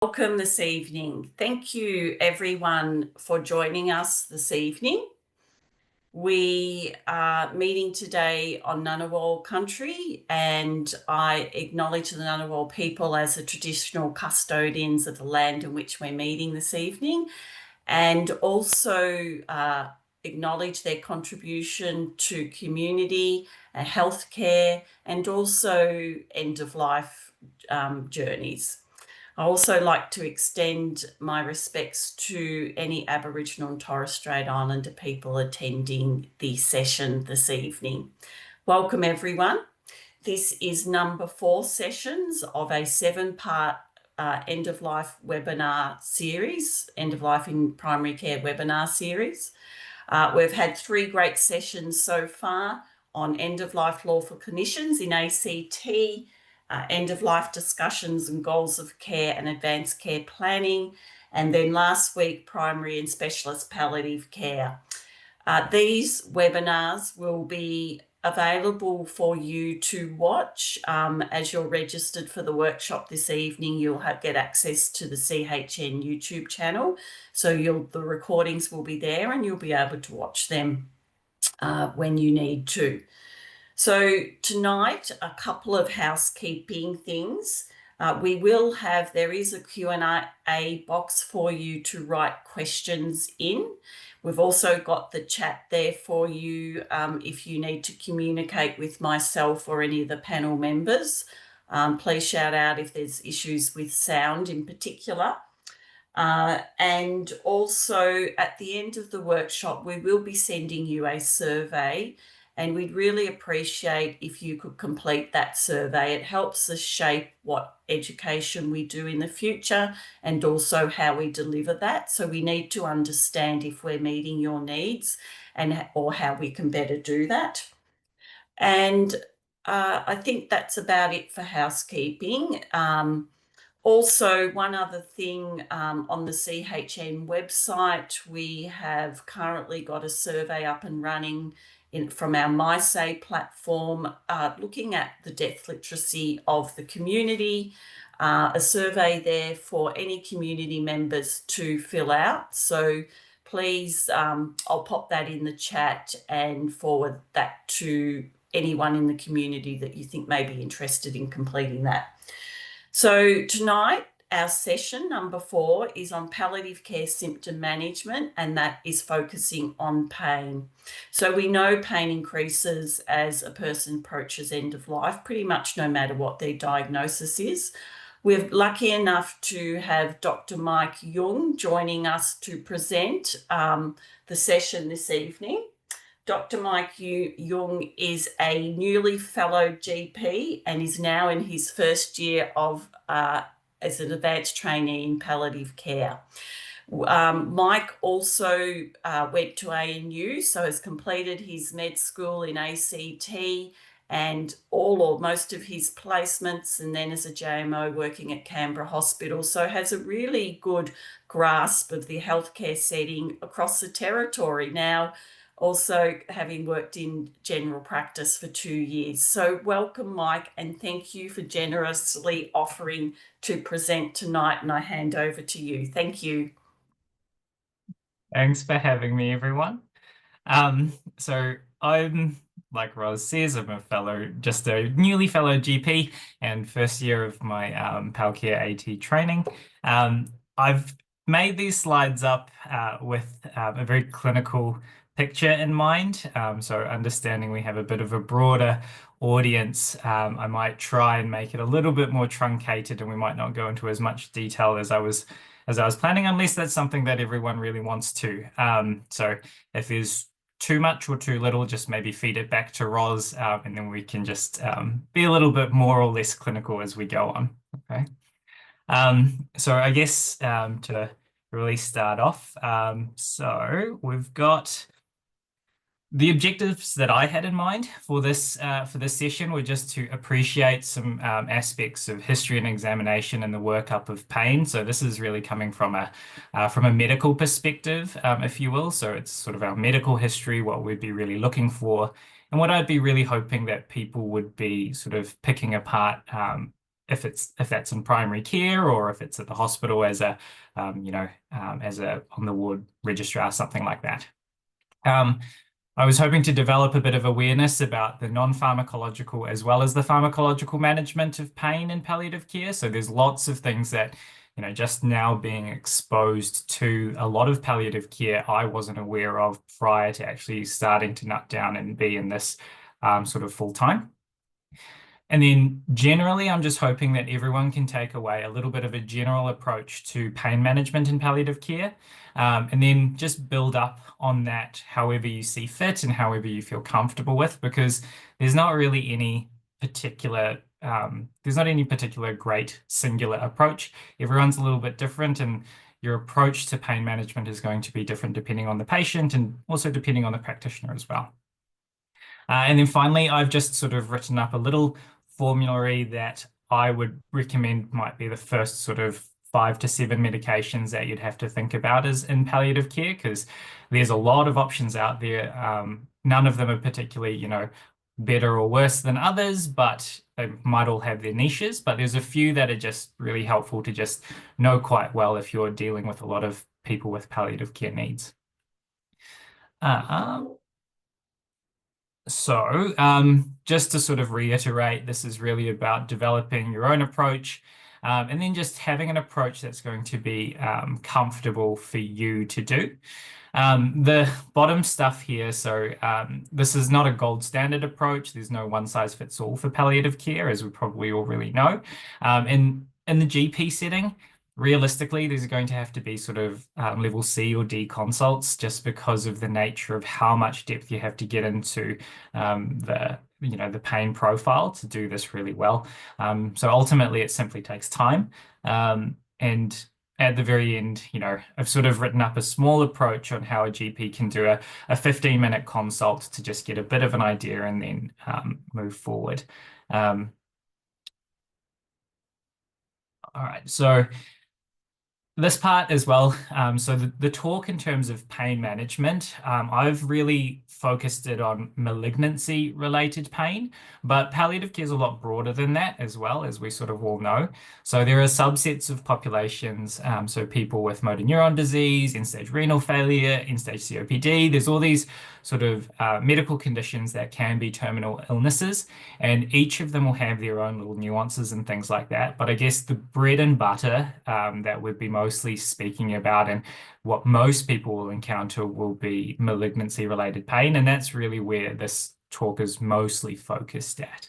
Welcome this evening. Thank you everyone for joining us this evening. We are meeting today on Ngunnawal country, and I acknowledge the Ngunnawal people as the traditional custodians of the land in which we're meeting this evening, and also acknowledge their contribution to community, healthcare, and also end-of-life journeys. I also like to extend my respects to any Aboriginal and Torres Strait Islander people attending the session this evening. Welcome everyone. This is number 4 sessions of a 7-part end-of-life webinar series, end-of-life in primary care webinar series. We've had 3 great sessions so far on end-of-life law for clinicians in ACT, end-of-life discussions and goals of care and advanced care planning, and then last week, primary and specialist palliative care. These webinars will be available for you to watch as you're registered for the workshop this evening. You'll get access to the CHN YouTube channel, so the recordings will be there and you'll be able to watch them when you need to. So tonight, a couple of housekeeping things. There is a Q&A box for you to write questions in. We've also got the chat there for you if you need to communicate with myself or any of the panel members. Please shout out if there's issues with sound in particular. And also at the end of the workshop, we will be sending you a survey, and we'd really appreciate if you could complete that survey. It helps us shape what education we do in the future and also how we deliver that. So we need to understand if we're meeting your needs or how we can better do that. And I think that's about it for housekeeping. Also, one other thing, on the CHN website, we have currently got a survey up and running from our MySay platform, looking at the death literacy of the community, a survey there for any community members to fill out. So please, I'll pop that in the chat and forward that to anyone in the community that you think may be interested in completing that. So tonight, our session number 4 is on palliative care symptom management, and that is focusing on pain. So we know pain increases as a person approaches end of life, pretty much no matter what their diagnosis is. We're lucky enough to have Dr. Mike Jung joining us to present the session this evening. Dr. Mike Jung is a newly fellow GP and is now in his first year of as an advanced trainee in palliative care. Mike also went to ANU, so has completed his med school in ACT and all or most of his placements, and then as a JMO working at Canberra Hospital, so has a really good grasp of the healthcare setting across the territory now, also having worked in general practice for 2 years. So welcome, Mike, and thank you for generously offering to present tonight, and I hand over to you. Thank you. Thanks for having me, everyone. So I'm, like Roz says, I'm just a newly fellow GP and first year of my Palcare AT training. I've made these slides up with a very clinical picture in mind. So understanding we have a bit of a broader audience, I might try and make it a little bit more truncated, and we might not go into as much detail as I was planning, unless that's something that everyone really wants to. So if there's too much or too little, just maybe feed it back to Roz, and then we can just be a little bit more or less clinical as we go on. Okay. So I guess to really start off, so we've got the objectives that I had in mind for this session were just to appreciate some aspects of history and examination and the workup of pain. So this is really coming from a medical perspective, if you will. So it's sort of our medical history, what we'd be really looking for, and what I'd be really hoping that people would be sort of picking apart if that's in primary care or if it's at the hospital as a as a on the ward registrar, something like that. I was hoping to develop a bit of awareness about the non-pharmacological as well as the pharmacological management of pain in palliative care. So there's lots of things that, just now being exposed to a lot of palliative care I wasn't aware of prior to actually starting to nut down and be in this sort of full time. And then generally, I'm just hoping that everyone can take away a little bit of a general approach to pain management in palliative care, and then just build up on that however you see fit and however you feel comfortable with, because there's not really any particular great singular approach. Everyone's a little bit different, and your approach to pain management is going to be different depending on the patient and also depending on the practitioner as well. And then finally, I've just sort of written up a little formulary that I would recommend might be the first sort of 5 to 7 medications that you'd have to think about as in palliative care, because there's a lot of options out there. None of them are particularly, better or worse than others, but they might all have their niches. But there's a few that are just really helpful to just know quite well if you're dealing with a lot of people with palliative care needs. So just to sort of reiterate, this is really about developing your own approach, and then just having an approach that's going to be comfortable for you to do. The bottom stuff here, so this is not a gold standard approach. There's no one size fits all for palliative care, as we probably all really know. In the GP setting, realistically, there's going to have to be sort of level C or D consults, just because of the nature of how much depth you have to get into the pain profile to do this really well. So ultimately, it simply takes time. And at the very end, I've sort of written up a small approach on how a GP can do a 15-minute consult to just get a bit of an idea and then move forward. All right, so this part as well. So the talk in terms of pain management, I've really focused it on malignancy related pain, but palliative care is a lot broader than that as well, as we sort of all know. So there are subsets of populations, so people with motor neuron disease, end-stage renal failure, end-stage COPD. There's all these sort of medical conditions that can be terminal illnesses, and each of them will have their own little nuances and things like that. But I guess the bread and butter that would be mostly speaking about and what most people will encounter will be malignancy related pain, and that's really where this talk is mostly focused at.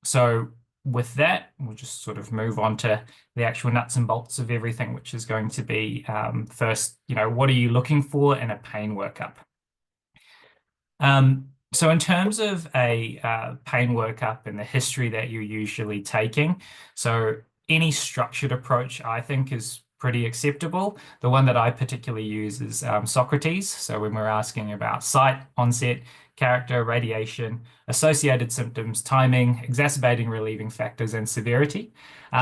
So with that, we'll just sort of move on to the actual nuts and bolts of everything, which is going to be first, what are you looking for in a pain workup? So in terms of a pain workup and the history that you're usually taking, so any structured approach I think is pretty acceptable. The one that I particularly use is Socrates. So when we're asking about site, onset, character, radiation, associated symptoms, timing, exacerbating relieving factors, and severity.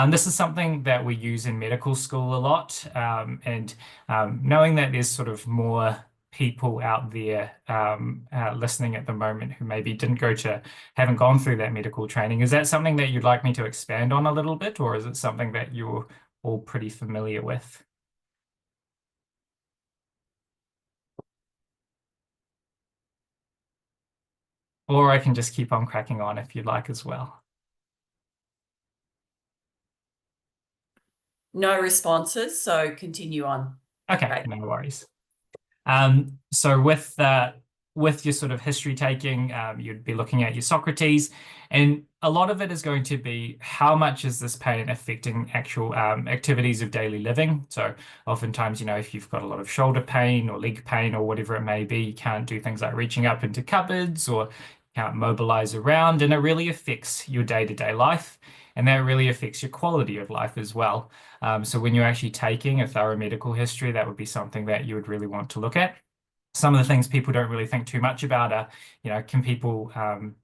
This is something that we use in medical school a lot, and knowing that there's sort of more people out there listening at the moment who maybe haven't gone through that medical training. Is that something that you'd like me to expand on a little bit, or is it something that you're all pretty familiar with? Or I can just keep on cracking on if you'd like as well. No responses, so continue on. Okay, Great. no worries. So with your sort of history taking, you'd be looking at your Socrates, and a lot of it is going to be how much is this pain affecting actual activities of daily living. So oftentimes, if you've got a lot of shoulder pain or leg pain or whatever it may be, you can't do things like reaching up into cupboards or can't mobilize around, and it really affects your day-to-day life, and that really affects your quality of life as well. So when you're actually taking a thorough medical history, that would be something that you would really want to look at. Some of the things people don't really think too much about are, can people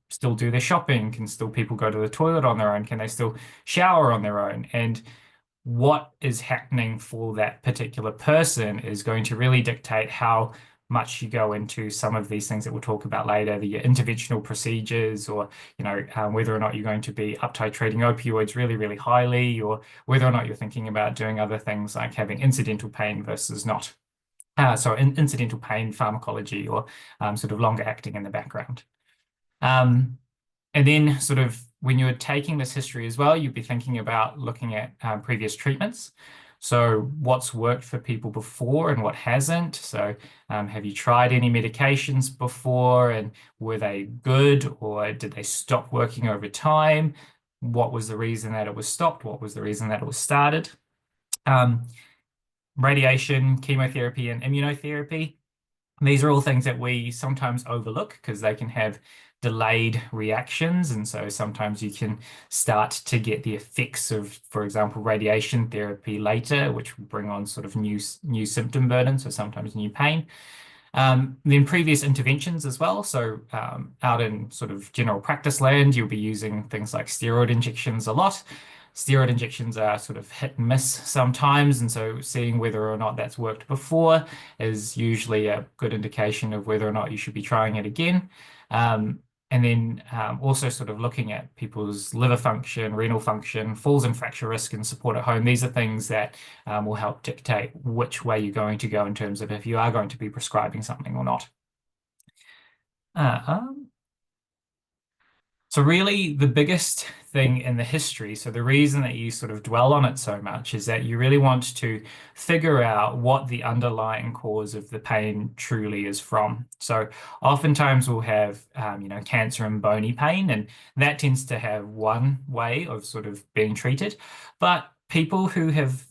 still do their shopping? Can still people go to the toilet on their own? Can they still shower on their own? And what is happening for that particular person is going to really dictate how much you go into some of these things that we'll talk about later, the interventional procedures, or whether or not you're going to be up titrating opioids really, really highly, or whether or not you're thinking about doing other things like having incidental pain versus not. So incidental pain pharmacology, or sort of longer acting in the background. And then sort of when you're taking this history as well, you'd be thinking about looking at previous treatments. So what's worked for people before and what hasn't? So have you tried any medications before, and were they good, or did they stop working over time? What was the reason that it was stopped? What was the reason that it was started? Radiation, chemotherapy, and immunotherapy. These are all things that we sometimes overlook because they can have delayed reactions. And so sometimes you can start to get the effects of, for example, radiation therapy later, which will bring on sort of new symptom burden, so sometimes new pain. Then previous interventions as well. So out in sort of general practice land, you'll be using things like steroid injections a lot. Steroid injections are sort of hit and miss sometimes, and so seeing whether or not that's worked before is usually a good indication of whether or not you should be trying it again. And then also sort of looking at people's liver function, renal function, falls and fracture risk, and support at home. These are things that will help dictate which way you're going to go in terms of if you are going to be prescribing something or not. So really the biggest thing in the history, so the reason that you sort of dwell on it so much, is that you really want to figure out what the underlying cause of the pain truly is from. So oftentimes we'll have, cancer and bony pain, and that tends to have one way of sort of being treated. But people who have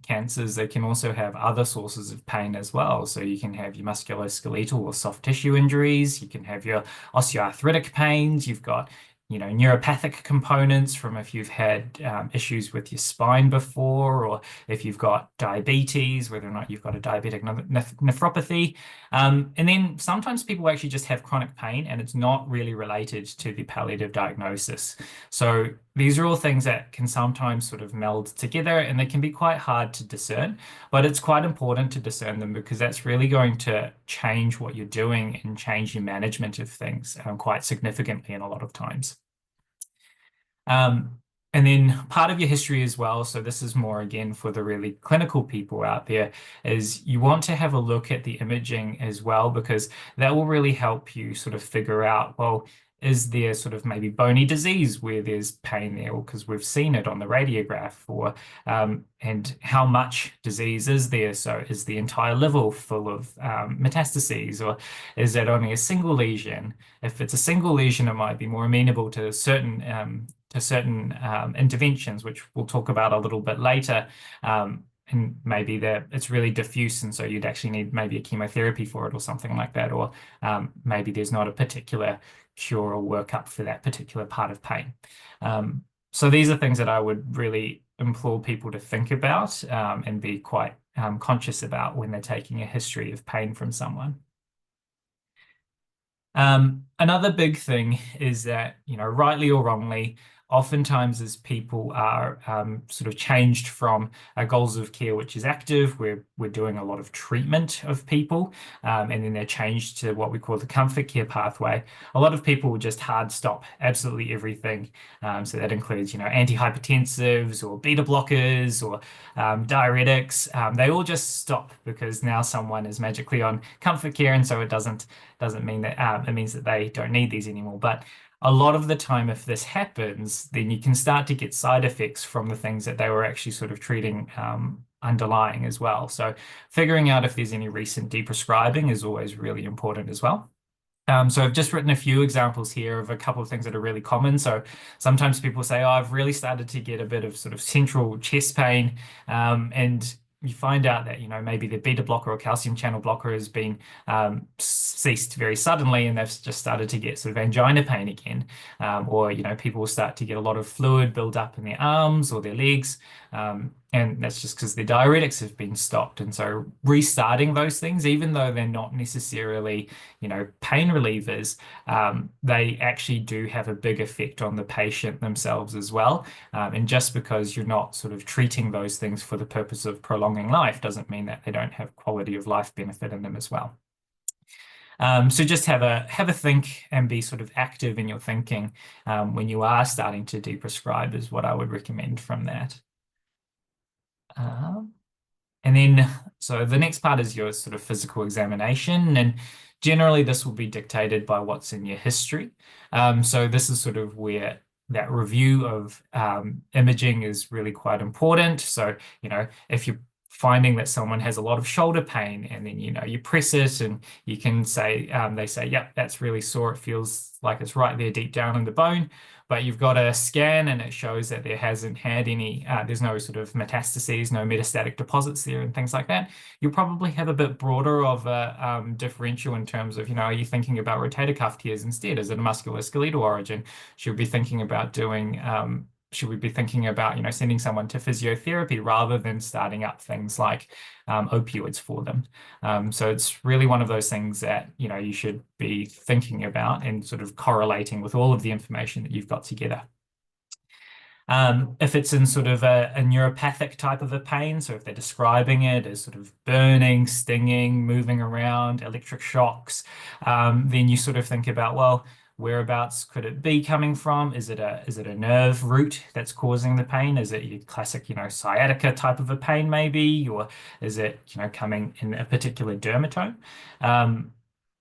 cancers, they can also have other sources of pain as well. So you can have your musculoskeletal or soft tissue injuries, you can have your osteoarthritic pains, you've got neuropathic components from if you've had issues with your spine before, or if you've got diabetes, whether or not you've got a diabetic nephropathy. And then sometimes people actually just have chronic pain and it's not really related to the palliative diagnosis. So these are all things that can sometimes sort of meld together, and they can be quite hard to discern, but it's quite important to discern them because that's really going to change what you're doing and change your management of things quite significantly in a lot of times. And then part of your history as well, so this is more again for the really clinical people out there, is you want to have a look at the imaging as well, because that will really help you sort of figure out, well, is there sort of maybe bony disease where there's pain there, because we've seen it on the radiograph, or and how much disease is there? So is the entire liver full of metastases, or is it only a single lesion? If it's a single lesion, it might be more amenable to certain interventions, which we'll talk about a little bit later. And maybe that it's really diffuse, and so you'd actually need maybe a chemotherapy for it or something like that, or maybe there's not a particular cure or workup for that particular part of pain. So these are things that I would really implore people to think about and be quite conscious about when they're taking a history of pain from someone. Another big thing is that, rightly or wrongly, oftentimes as people are sort of changed from goals of care, which is active, where we're doing a lot of treatment of people, and then they're changed to what we call the comfort care pathway. A lot of people will just hard stop absolutely everything. So that includes, antihypertensives or beta blockers or diuretics. They all just stop because now someone is magically on comfort care, and so it doesn't mean that it means that they don't need these anymore. But a lot of the time, if this happens, then you can start to get side effects from the things that they were actually sort of treating underlying as well. So figuring out if there's any recent deprescribing is always really important as well. So I've just written a few examples here of a couple of things that are really common. So sometimes people say, oh, I've really started to get a bit of sort of central chest pain, and you find out that, maybe the beta blocker or calcium channel blocker has been ceased very suddenly, and they've just started to get sort of angina pain again. Or, people will start to get a lot of fluid build up in their arms or their legs. And that's just because the diuretics have been stopped. And so restarting those things, even though they're not necessarily, pain relievers, they actually do have a big effect on the patient themselves as well. And just because you're not sort of treating those things for the purpose of prolonging life doesn't mean that they don't have quality of life benefit in them as well. So just have a think and be sort of active in your thinking when you are starting to deprescribe is what I would recommend from that. Um, and then, so the next part is your sort of physical examination, and generally this will be dictated by what's in your history. So this is sort of where that review of imaging is really quite important. So, if you're finding that someone has a lot of shoulder pain and then, you press it and you can say, they say, yep, that's really sore. It feels like it's right there deep down in the bone, but you've got a scan and it shows that there hasn't had any, there's no sort of metastases, no metastatic deposits there and things like that. You'll probably have a bit broader of a differential in terms of, are you thinking about rotator cuff tears instead? Is it a musculoskeletal origin? Should we be thinking about doing, should we be thinking about, sending someone to physiotherapy rather than starting up things like opioids for them? So it's really one of those things that, you should be thinking about and sort of correlating with all of the information that you've got together. If it's in sort of a neuropathic type of a pain, so if they're describing it as sort of burning, stinging, moving around, electric shocks, then you sort of think about, well, whereabouts could it be coming from? Is it a nerve root that's causing the pain? Is it your classic, sciatica type of a pain maybe? Or is it, coming in a particular dermatome?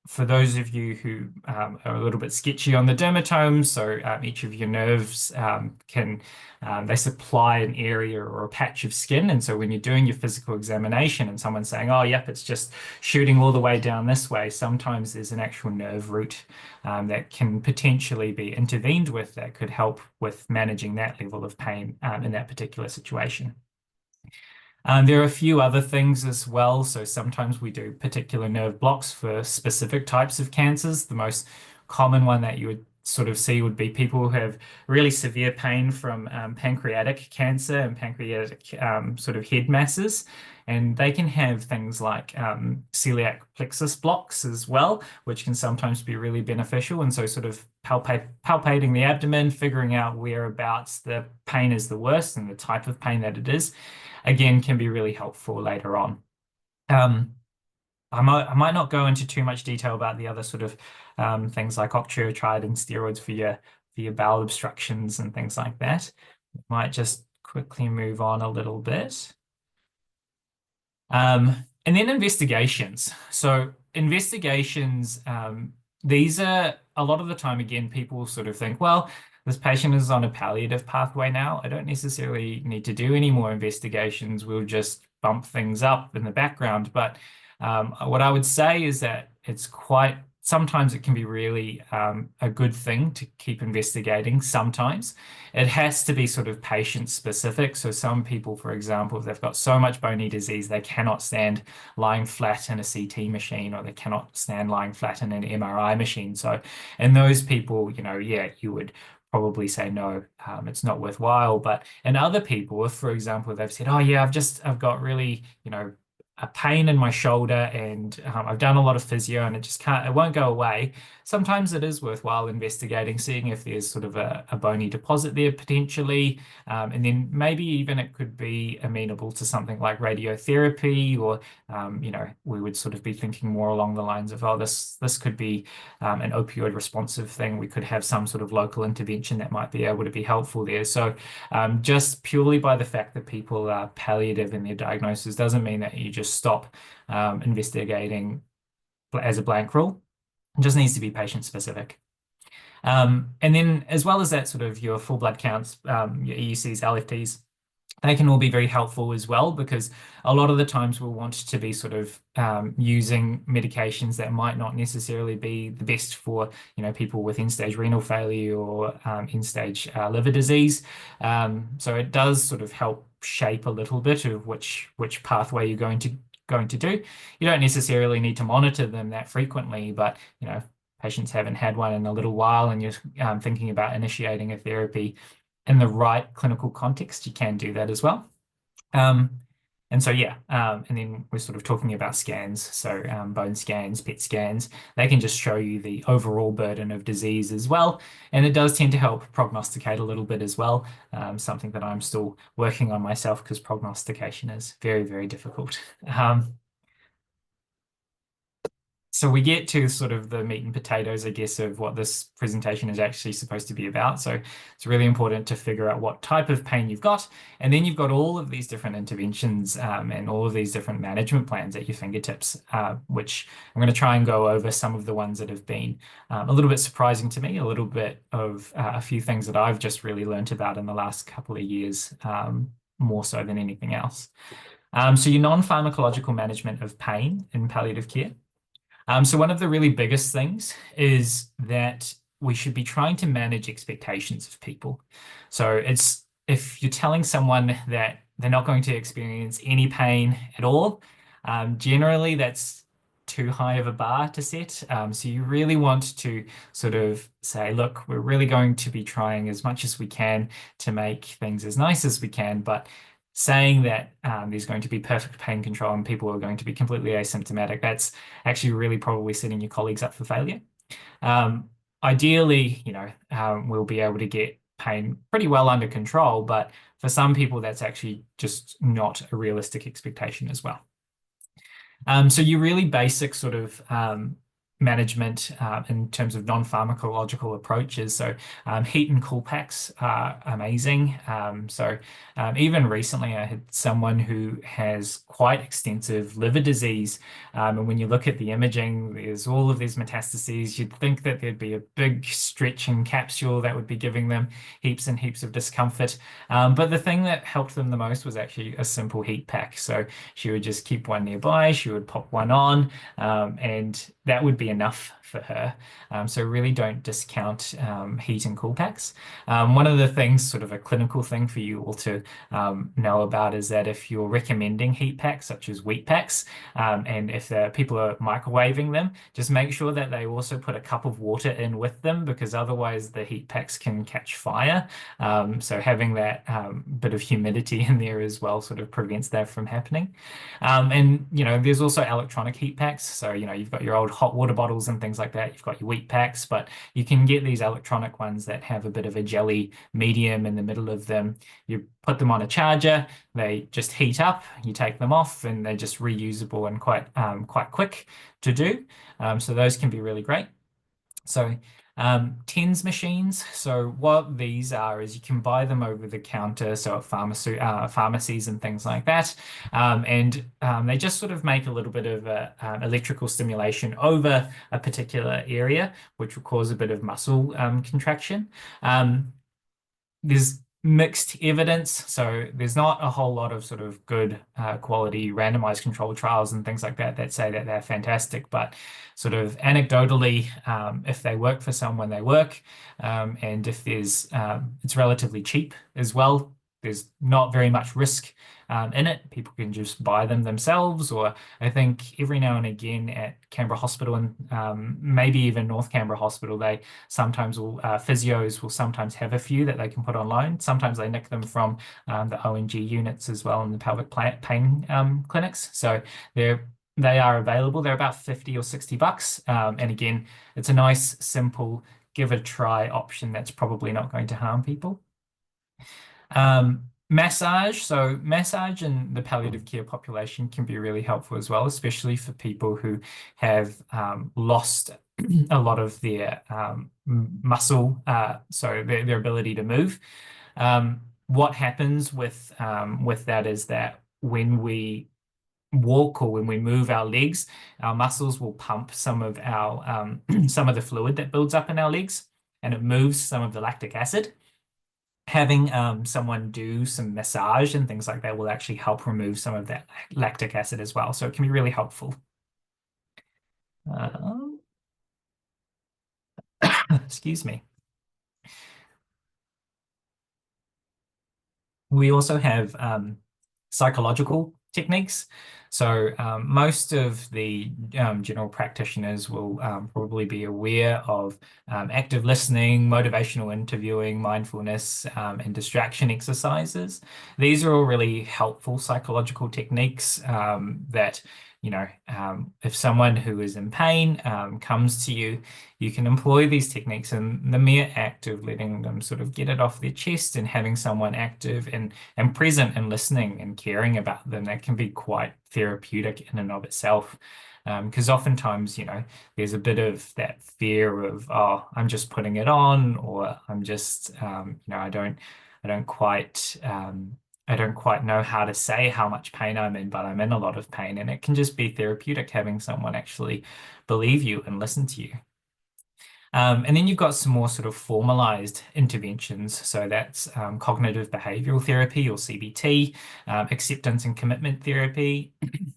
For those of you who are a little bit sketchy on the dermatomes, so each of your nerves they supply an area or a patch of skin. And so when you're doing your physical examination and someone's saying, oh, yep, it's just shooting all the way down this way, sometimes there's an actual nerve root that can potentially be intervened with that could help with managing that level of pain in that particular situation. There are a few other things as well. So sometimes we do particular nerve blocks for specific types of cancers. The most common one that you would sort of see would be people who have really severe pain from pancreatic cancer and pancreatic sort of head masses. And they can have things like celiac plexus blocks as well, which can sometimes be really beneficial. And so sort of palpating the abdomen, figuring out whereabouts the pain is the worst and the type of pain that it is, again, can be really helpful later on. I might not go into too much detail about the other sort of things like octreotide and steroids for your bowel obstructions and things like that. Might just quickly move on a little bit. And then investigations. So investigations, these are a lot of the time, again, people sort of think, well, this patient is on a palliative pathway now. I don't necessarily need to do any more investigations. We'll just bump things up in the background. But what I would say is that sometimes it can be really a good thing to keep investigating sometimes. It has to be sort of patient specific. So some people, for example, if they've got so much bony disease, they cannot stand lying flat in a CT machine or they cannot stand lying flat in an MRI machine. So in those people, yeah, you would probably say no, it's not worthwhile. But in other people, if, for example, they've said, oh yeah, I've got really, a pain in my shoulder and I've done a lot of physio and it won't go away. Sometimes it is worthwhile investigating, seeing if there's sort of a bony deposit there potentially. And then maybe even it could be amenable to something like radiotherapy or, we would sort of be thinking more along the lines of, oh, this could be an opioid responsive thing. We could have some sort of local intervention that might be able to be helpful there. So just purely by the fact that people are palliative in their diagnosis doesn't mean that you just stop investigating as a blank rule. It just needs to be patient specific. And then as well as that, sort of your full blood counts, your EUCs, LFTs, they can all be very helpful as well, because a lot of the times we'll want to be sort of using medications that might not necessarily be the best for, people with end-stage renal failure or end-stage liver disease. So it does sort of help shape a little bit of which pathway you're going to do. You don't necessarily need to monitor them that frequently, but, patients haven't had one in a little while and you're thinking about initiating a therapy in the right clinical context, you can do that as well. And so, yeah, and then we're sort of talking about scans. So bone scans, PET scans, they can just show you the overall burden of disease as well. And it does tend to help prognosticate a little bit as well, something that I'm still working on myself because prognostication is very, very difficult. So we get to sort of the meat and potatoes, I guess, of what this presentation is actually supposed to be about. So it's really important to figure out what type of pain you've got. And then you've got all of these different interventions and all of these different management plans at your fingertips, which I'm going to try and go over some of the ones that have been a little bit surprising to me, a little bit of a few things that I've just really learnt about in the last couple of years, more so than anything else. So your non-pharmacological management of pain in palliative care. So one of the really biggest things is that we should be trying to manage expectations of people. So it's if you're telling someone that they're not going to experience any pain at all, generally that's too high of a bar to set. So you really want to sort of say, look, we're really going to be trying as much as we can to make things as nice as we can, but saying that there's going to be perfect pain control and people are going to be completely asymptomatic, that's actually really probably setting your colleagues up for failure. Ideally, we'll be able to get pain pretty well under control, but for some people, that's actually just not a realistic expectation as well. So your really basic sort of management in terms of non-pharmacological approaches. So heat and cool packs are amazing. Even recently, I had someone who has quite extensive liver disease. And when you look at the imaging, there's all of these metastases. You'd think that there'd be a big stretching capsule that would be giving them heaps and heaps of discomfort. But the thing that helped them the most was actually a simple heat pack. So she would just keep one nearby, she would pop one on, and that would be enough for her. So really don't discount heat and cool packs. One of the things, sort of a clinical thing for you all to know about is that if you're recommending heat packs, such as wheat packs, and if people are microwaving them, just make sure that they also put a cup of water in with them, because otherwise the heat packs can catch fire. So having that bit of humidity in there as well sort of prevents that from happening. And there's also electronic heat packs. So you've got your old hot water bottles and things like that. You've got your wheat packs, but you can get these electronic ones that have a bit of a jelly medium in the middle of them. You put them on a charger, they just heat up, you take them off, and they're just reusable and quite quick to do. So those can be really great. So TENS machines. So what these are is you can buy them over the counter, so at pharmacies and things like that. And they just sort of make a little bit of electrical stimulation over a particular area, which will cause a bit of muscle contraction. There's mixed evidence, so there's not a whole lot of sort of good quality randomized controlled trials and things like that that say that they're fantastic, but sort of anecdotally, if they work for someone, they work, and if there's it's relatively cheap as well. There's not very much risk in it. People can just buy them themselves, or I think every now and again at Canberra Hospital and maybe even North Canberra Hospital, they sometimes will, physios will sometimes have a few that they can put online. Sometimes they nick them from the ONG units as well in the pelvic pain clinics. So they are available. They're about 50 or 60 bucks. And again, it's a nice, simple, give it a try option that's probably not going to harm people. Massage. So massage in the palliative care population can be really helpful as well, especially for people who have lost a lot of their muscle, so their ability to move. What happens with that is that when we walk or when we move our legs, our muscles will pump some of our some of the fluid that builds up in our legs, and it moves some of the lactic acid. Having someone do some massage and things like that will actually help remove some of that lactic acid as well. So it can be really helpful. Excuse me. We also have psychological techniques. So most of the general practitioners will probably be aware of active listening, motivational interviewing, mindfulness, and distraction exercises. These are all really helpful psychological techniques that if someone who is in pain comes to you, you can employ these techniques, and the mere act of letting them sort of get it off their chest and having someone active and present and listening and caring about them, that can be quite therapeutic in and of itself. Because oftentimes, there's a bit of that fear of, oh, I'm just putting it on, or I'm just, I don't quite, I don't quite know how to say how much pain I'm in, but I'm in a lot of pain, and it can just be therapeutic having someone actually believe you and listen to you. And then you've got some more sort of formalized interventions. So that's cognitive behavioral therapy, or CBT, acceptance and commitment therapy.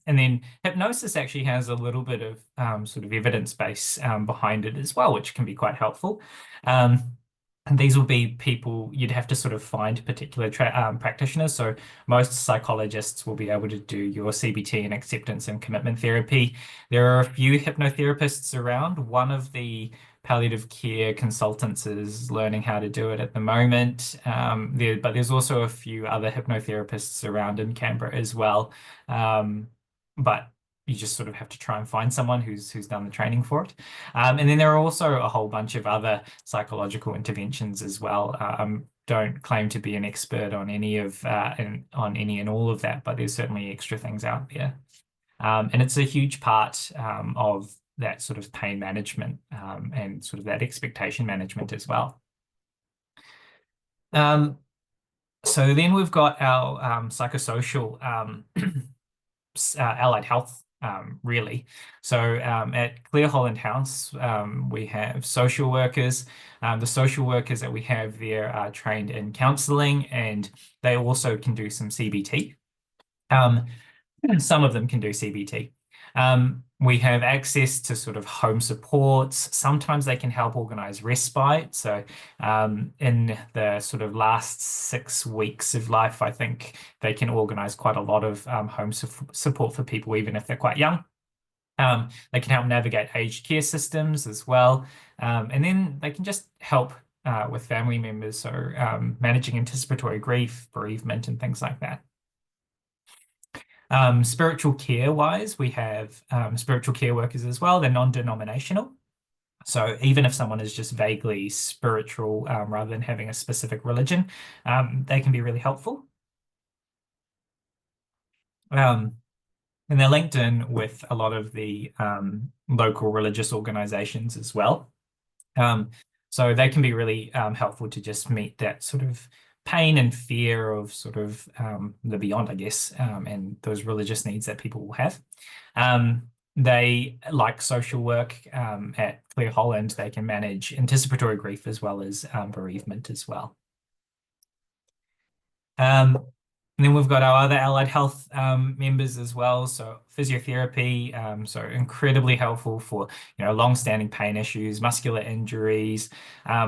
And then hypnosis actually has a little bit of sort of evidence base behind it as well, which can be quite helpful. And these will be people you'd have to sort of find particular practitioners. So most psychologists will be able to do your CBT and acceptance and commitment therapy. There are a few hypnotherapists around. One of the palliative care consultants is learning how to do it at the moment. But there's also a few other hypnotherapists around in Canberra as well. But you just sort of have to try and find someone who's done the training for it. And then there are also a whole bunch of other psychological interventions as well. Don't claim to be an expert on any of on any and all of that, but there's certainly extra things out there. And it's a huge part of that sort of pain management and sort of that expectation management as well. So then we've got our psychosocial allied health, really. So at Clear Holland House, we have social workers. The social workers that we have there are trained in counselling, and they also can do some CBT. Some of them can do CBT. We have access to sort of home supports. Sometimes they can help organize respite. So in the sort of last 6 weeks of life, I think they can organize quite a lot of home support for people, even if they're quite young. They can help navigate aged care systems as well. And then they can just help with family members, so managing anticipatory grief, bereavement, and things like that. Spiritual care wise, we have spiritual care workers as well. They're non-denominational. So even if someone is just vaguely spiritual, rather than having a specific religion, they can be really helpful. And they're linked in with a lot of the local religious organizations as well. So they can be really helpful to just meet that sort of pain and fear of sort of the beyond, I guess, and those religious needs that people will have. They, like social work at Clear Holland, they can manage anticipatory grief as well as bereavement as well. And then we've got our other allied health members as well. So physiotherapy, so incredibly helpful for long-standing pain issues, muscular injuries.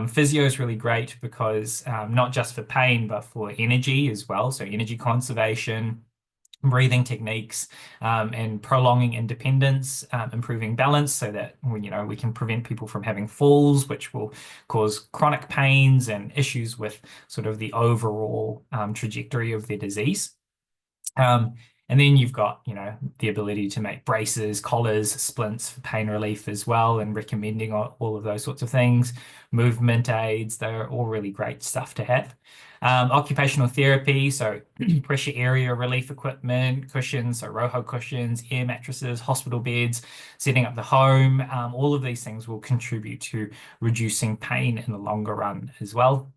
Physio is really great because not just for pain, but for energy as well. So energy conservation, breathing techniques, and prolonging independence, improving balance so that we can prevent people from having falls, which will cause chronic pains and issues with sort of the overall trajectory of their disease. And then you've got, the ability to make braces, collars, splints for pain relief as well, and recommending all of those sorts of things. Movement aids, they're all really great stuff to have. Occupational therapy, so pressure area relief equipment, cushions, so Roho cushions, air mattresses, hospital beds, setting up the home. All of these things will contribute to reducing pain in the longer run as well.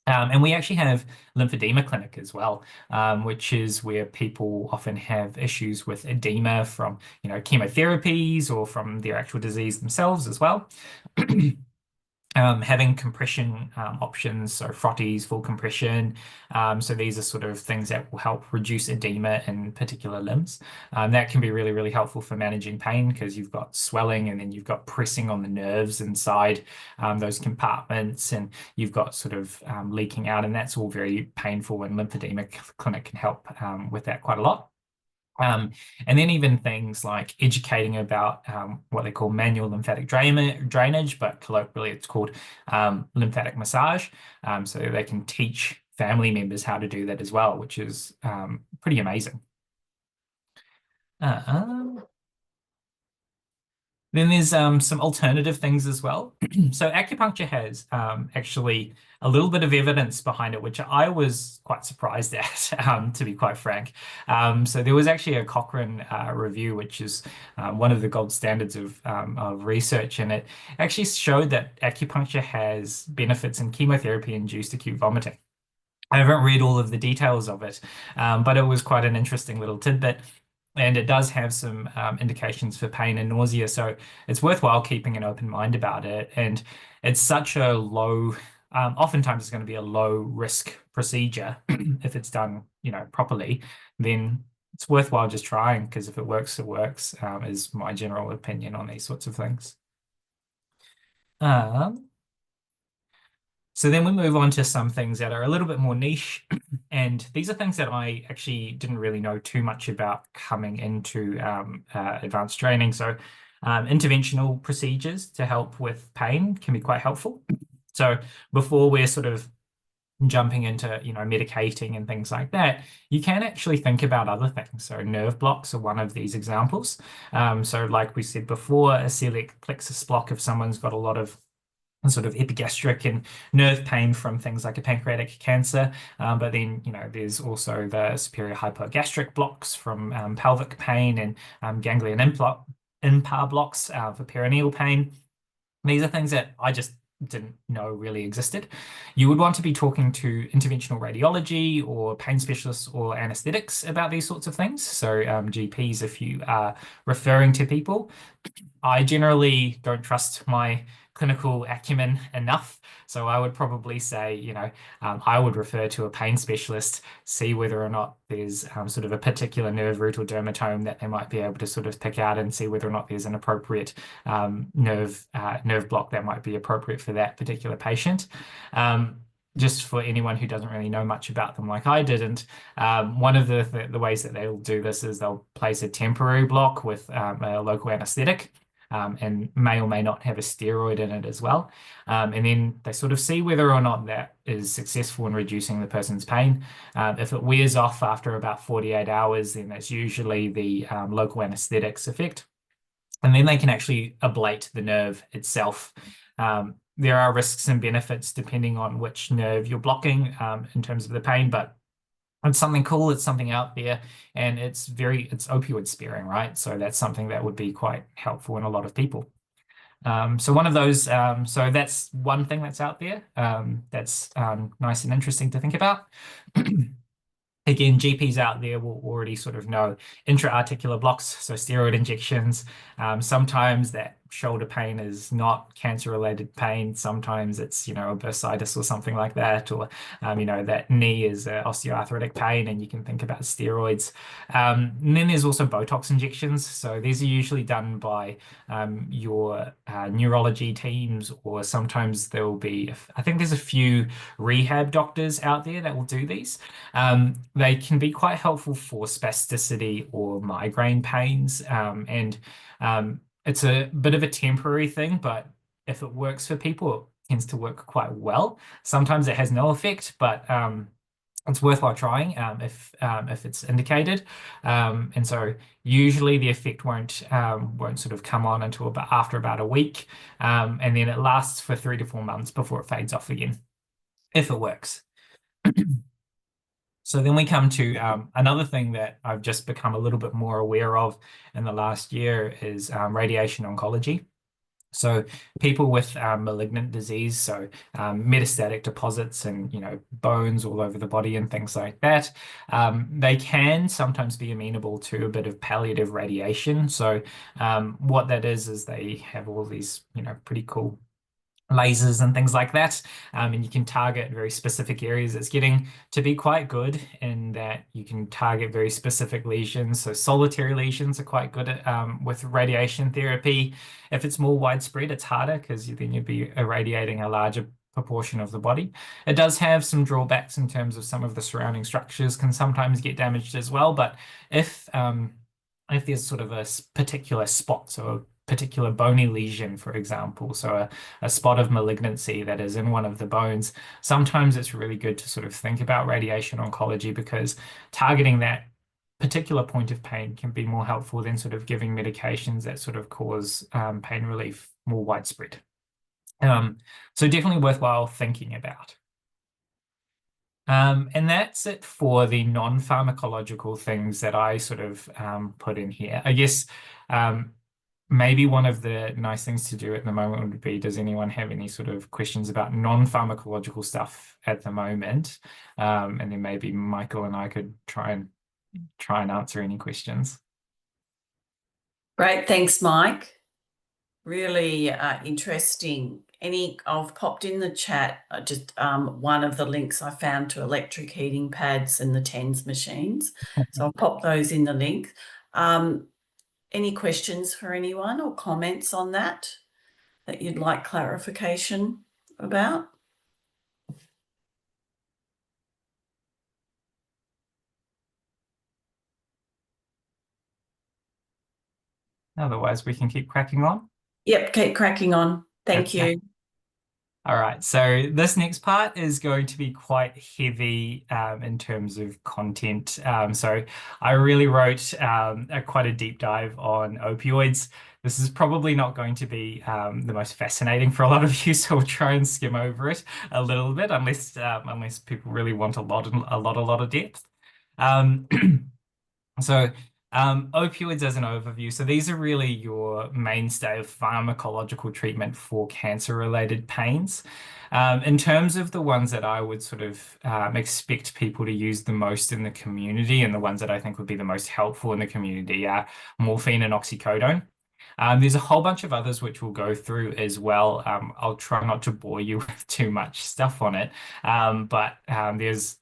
And we actually have lymphedema clinic as well, which is where people often have issues with edema from, chemotherapies or from their actual disease themselves as well. Having compression options, so frotties, full compression. So these are sort of things that will help reduce edema in particular limbs. That can be really, really helpful for managing pain because you've got swelling and then you've got pressing on the nerves inside those compartments, and you've got sort of leaking out, and that's all very painful, and lymphedema clinic can help with that quite a lot. And then even things like educating about what they call manual lymphatic drainage, but colloquially it's called lymphatic massage. So they can teach family members how to do that as well, which is pretty amazing. Then Then there's some alternative things as well. So acupuncture has actually a little bit of evidence behind it, which I was quite surprised at, to be quite frank. So there was actually a Cochrane review, which is one of the gold standards of research, and it actually showed that acupuncture has benefits in chemotherapy-induced acute vomiting. I haven't read all of the details of it, but it was quite an interesting little tidbit. And it does have some indications for pain and nausea. So it's worthwhile keeping an open mind about it. And it's such a low, oftentimes it's going to be a low risk procedure if it's done, properly, then it's worthwhile just trying, because if it works, it works, is my general opinion on these sorts of things. Um, So then we move on to some things that are a little bit more niche. And these are things that I actually didn't really know too much about coming into advanced training. So interventional procedures to help with pain can be quite helpful. So before we're sort of jumping into, medicating and things like that, you can actually think about other things. So nerve blocks are one of these examples. So like we said before, a celiac plexus block, if someone's got a lot of sort of epigastric and nerve pain from things like a pancreatic cancer. But then, there's also the superior hypogastric blocks from pelvic pain, and ganglion impar blocks for perineal pain. These are things that I just didn't know really existed. You would want to be talking to interventional radiology or pain specialists or anesthetics about these sorts of things. So GPs, if you are referring to people. I generally don't trust my clinical acumen enough. So I would probably say, I would refer to a pain specialist, see whether or not there's sort of a particular nerve root or dermatome that they might be able to sort of pick out, and see whether or not there's an appropriate nerve block that might be appropriate for that particular patient. Just for anyone who doesn't really know much about them like I didn't, one of the ways that they'll do this is they'll place a temporary block with a local anesthetic, and may or may not have a steroid in it as well. And then they sort of see whether or not that is successful in reducing the person's pain. If it wears off after about 48 hours, then that's usually the local anesthetic's effect. And then they can actually ablate the nerve itself. There are risks and benefits depending on which nerve you're blocking in terms of the pain, but it's something cool, it's something out there, and it's opioid sparing, right? So that's something that would be quite helpful in a lot of people. So one of those, so that's one thing that's out there that's nice and interesting to think about. Again, GPs out there will already sort of know intra-articular blocks, so steroid injections. Sometimes that shoulder pain is not cancer-related pain. Sometimes it's, a bursitis or something like that, or, that knee is osteoarthritic pain, and you can think about steroids. And then there's also Botox injections. So these are usually done by your neurology teams, or sometimes there will be, I think there's a few rehab doctors out there that will do these. They can be quite helpful for spasticity or migraine pains, and it's a bit of a temporary thing, but if it works for people, it tends to work quite well. Sometimes it has no effect, but it's worthwhile trying if it's indicated. And so usually the effect won't sort of come on until after about a week, and then it lasts for 3 to 4 months before it fades off again, if it works. So then we come to another thing that I've just become a little bit more aware of in the last year is radiation oncology. So people with malignant disease, so metastatic deposits and, bones all over the body and things like that, they can sometimes be amenable to a bit of palliative radiation. So what that is they have all these, pretty cool lasers and things like that, and you can target very specific areas. It's getting to be quite good in that you can target very specific lesions. So solitary lesions are quite good at with radiation therapy. If it's more widespread, it's harder, because then you'd be irradiating a larger proportion of the body. It does have some drawbacks in terms of some of the surrounding structures can sometimes get damaged as well. But if there's sort of a particular spot, so a particular bony lesion, for example, so a spot of malignancy that is in one of the bones, sometimes it's really good to sort of think about radiation oncology, because targeting that particular point of pain can be more helpful than sort of giving medications that sort of cause pain relief more widespread. So definitely worthwhile thinking about. And that's it for the non-pharmacological things that I sort of put in here. I guess maybe one of the nice things to do at the moment would be, does anyone have any sort of questions about non-pharmacological stuff at the moment? And then maybe Michael and I could try and answer any questions. Great, thanks, Mike. Really interesting. I've popped in the chat just one of the links I found to electric heating pads and the TENS machines. So I'll pop those in the link. Any questions for anyone or comments on that you'd like clarification about? Otherwise, we can keep cracking on. Yep, keep cracking on. Thank Okay. you. All right, so this next part is going to be quite heavy in terms of content. So I really wrote quite a deep dive on opioids. This is probably not going to be the most fascinating for a lot of you, so we'll try and skim over it a little bit, unless people really want a lot of depth. So opioids as an overview. So these are really your mainstay of pharmacological treatment for cancer-related pains. In terms of the ones that I would sort of expect people to use the most in the community and the ones that I think would be the most helpful in the community are morphine and oxycodone. There's a whole bunch of others which we'll go through as well. I'll try not to bore you with too much stuff on it, but there's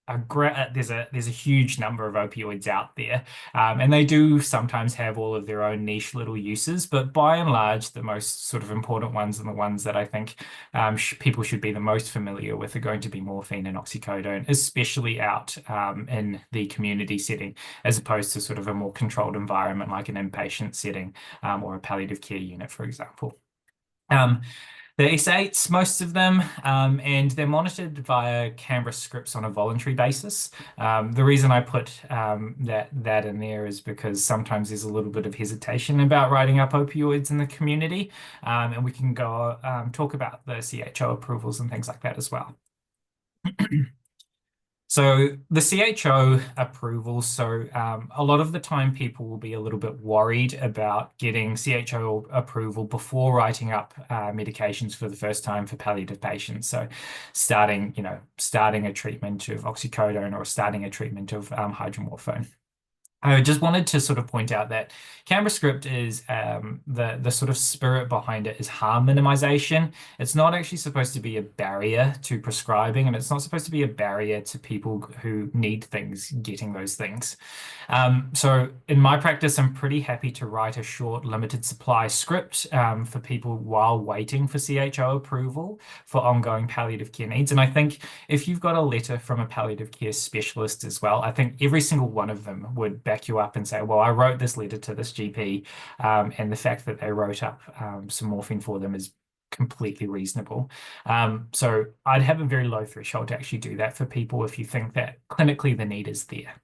a huge number of opioids out there, and they do sometimes have all of their own niche little uses. But by and large, the most sort of important ones and the ones that I think people should be the most familiar with are going to be morphine and oxycodone, especially out in the community setting, as opposed to sort of a more controlled environment like an inpatient setting or a palliative care unit, for example. The S8s, most of them, and they're monitored via Canberra scripts on a voluntary basis. The reason I put that in there is because sometimes there's a little bit of hesitation about writing up opioids in the community, and we can go talk about the CHO approvals and things like that as well. So the CHO approvals, so a lot of the time people will be a little bit worried about getting CHO approval before writing up medications for the first time for palliative patients. So starting a treatment of oxycodone or starting a treatment of hydromorphone. I just wanted to sort of point out that Canberra script is the sort of spirit behind it is harm minimization. It's not actually supposed to be a barrier to prescribing, and it's not supposed to be a barrier to people who need things getting those things. So in my practice, I'm pretty happy to write a short limited supply script for people while waiting for CHO approval for ongoing palliative care needs. And I think if you've got a letter from a palliative care specialist as well, I think every single one of them would back you up and say, well, I wrote this letter to this GP, and the fact that they wrote up some morphine for them is completely reasonable. So I'd have a very low threshold to actually do that for people if you think that clinically the need is there.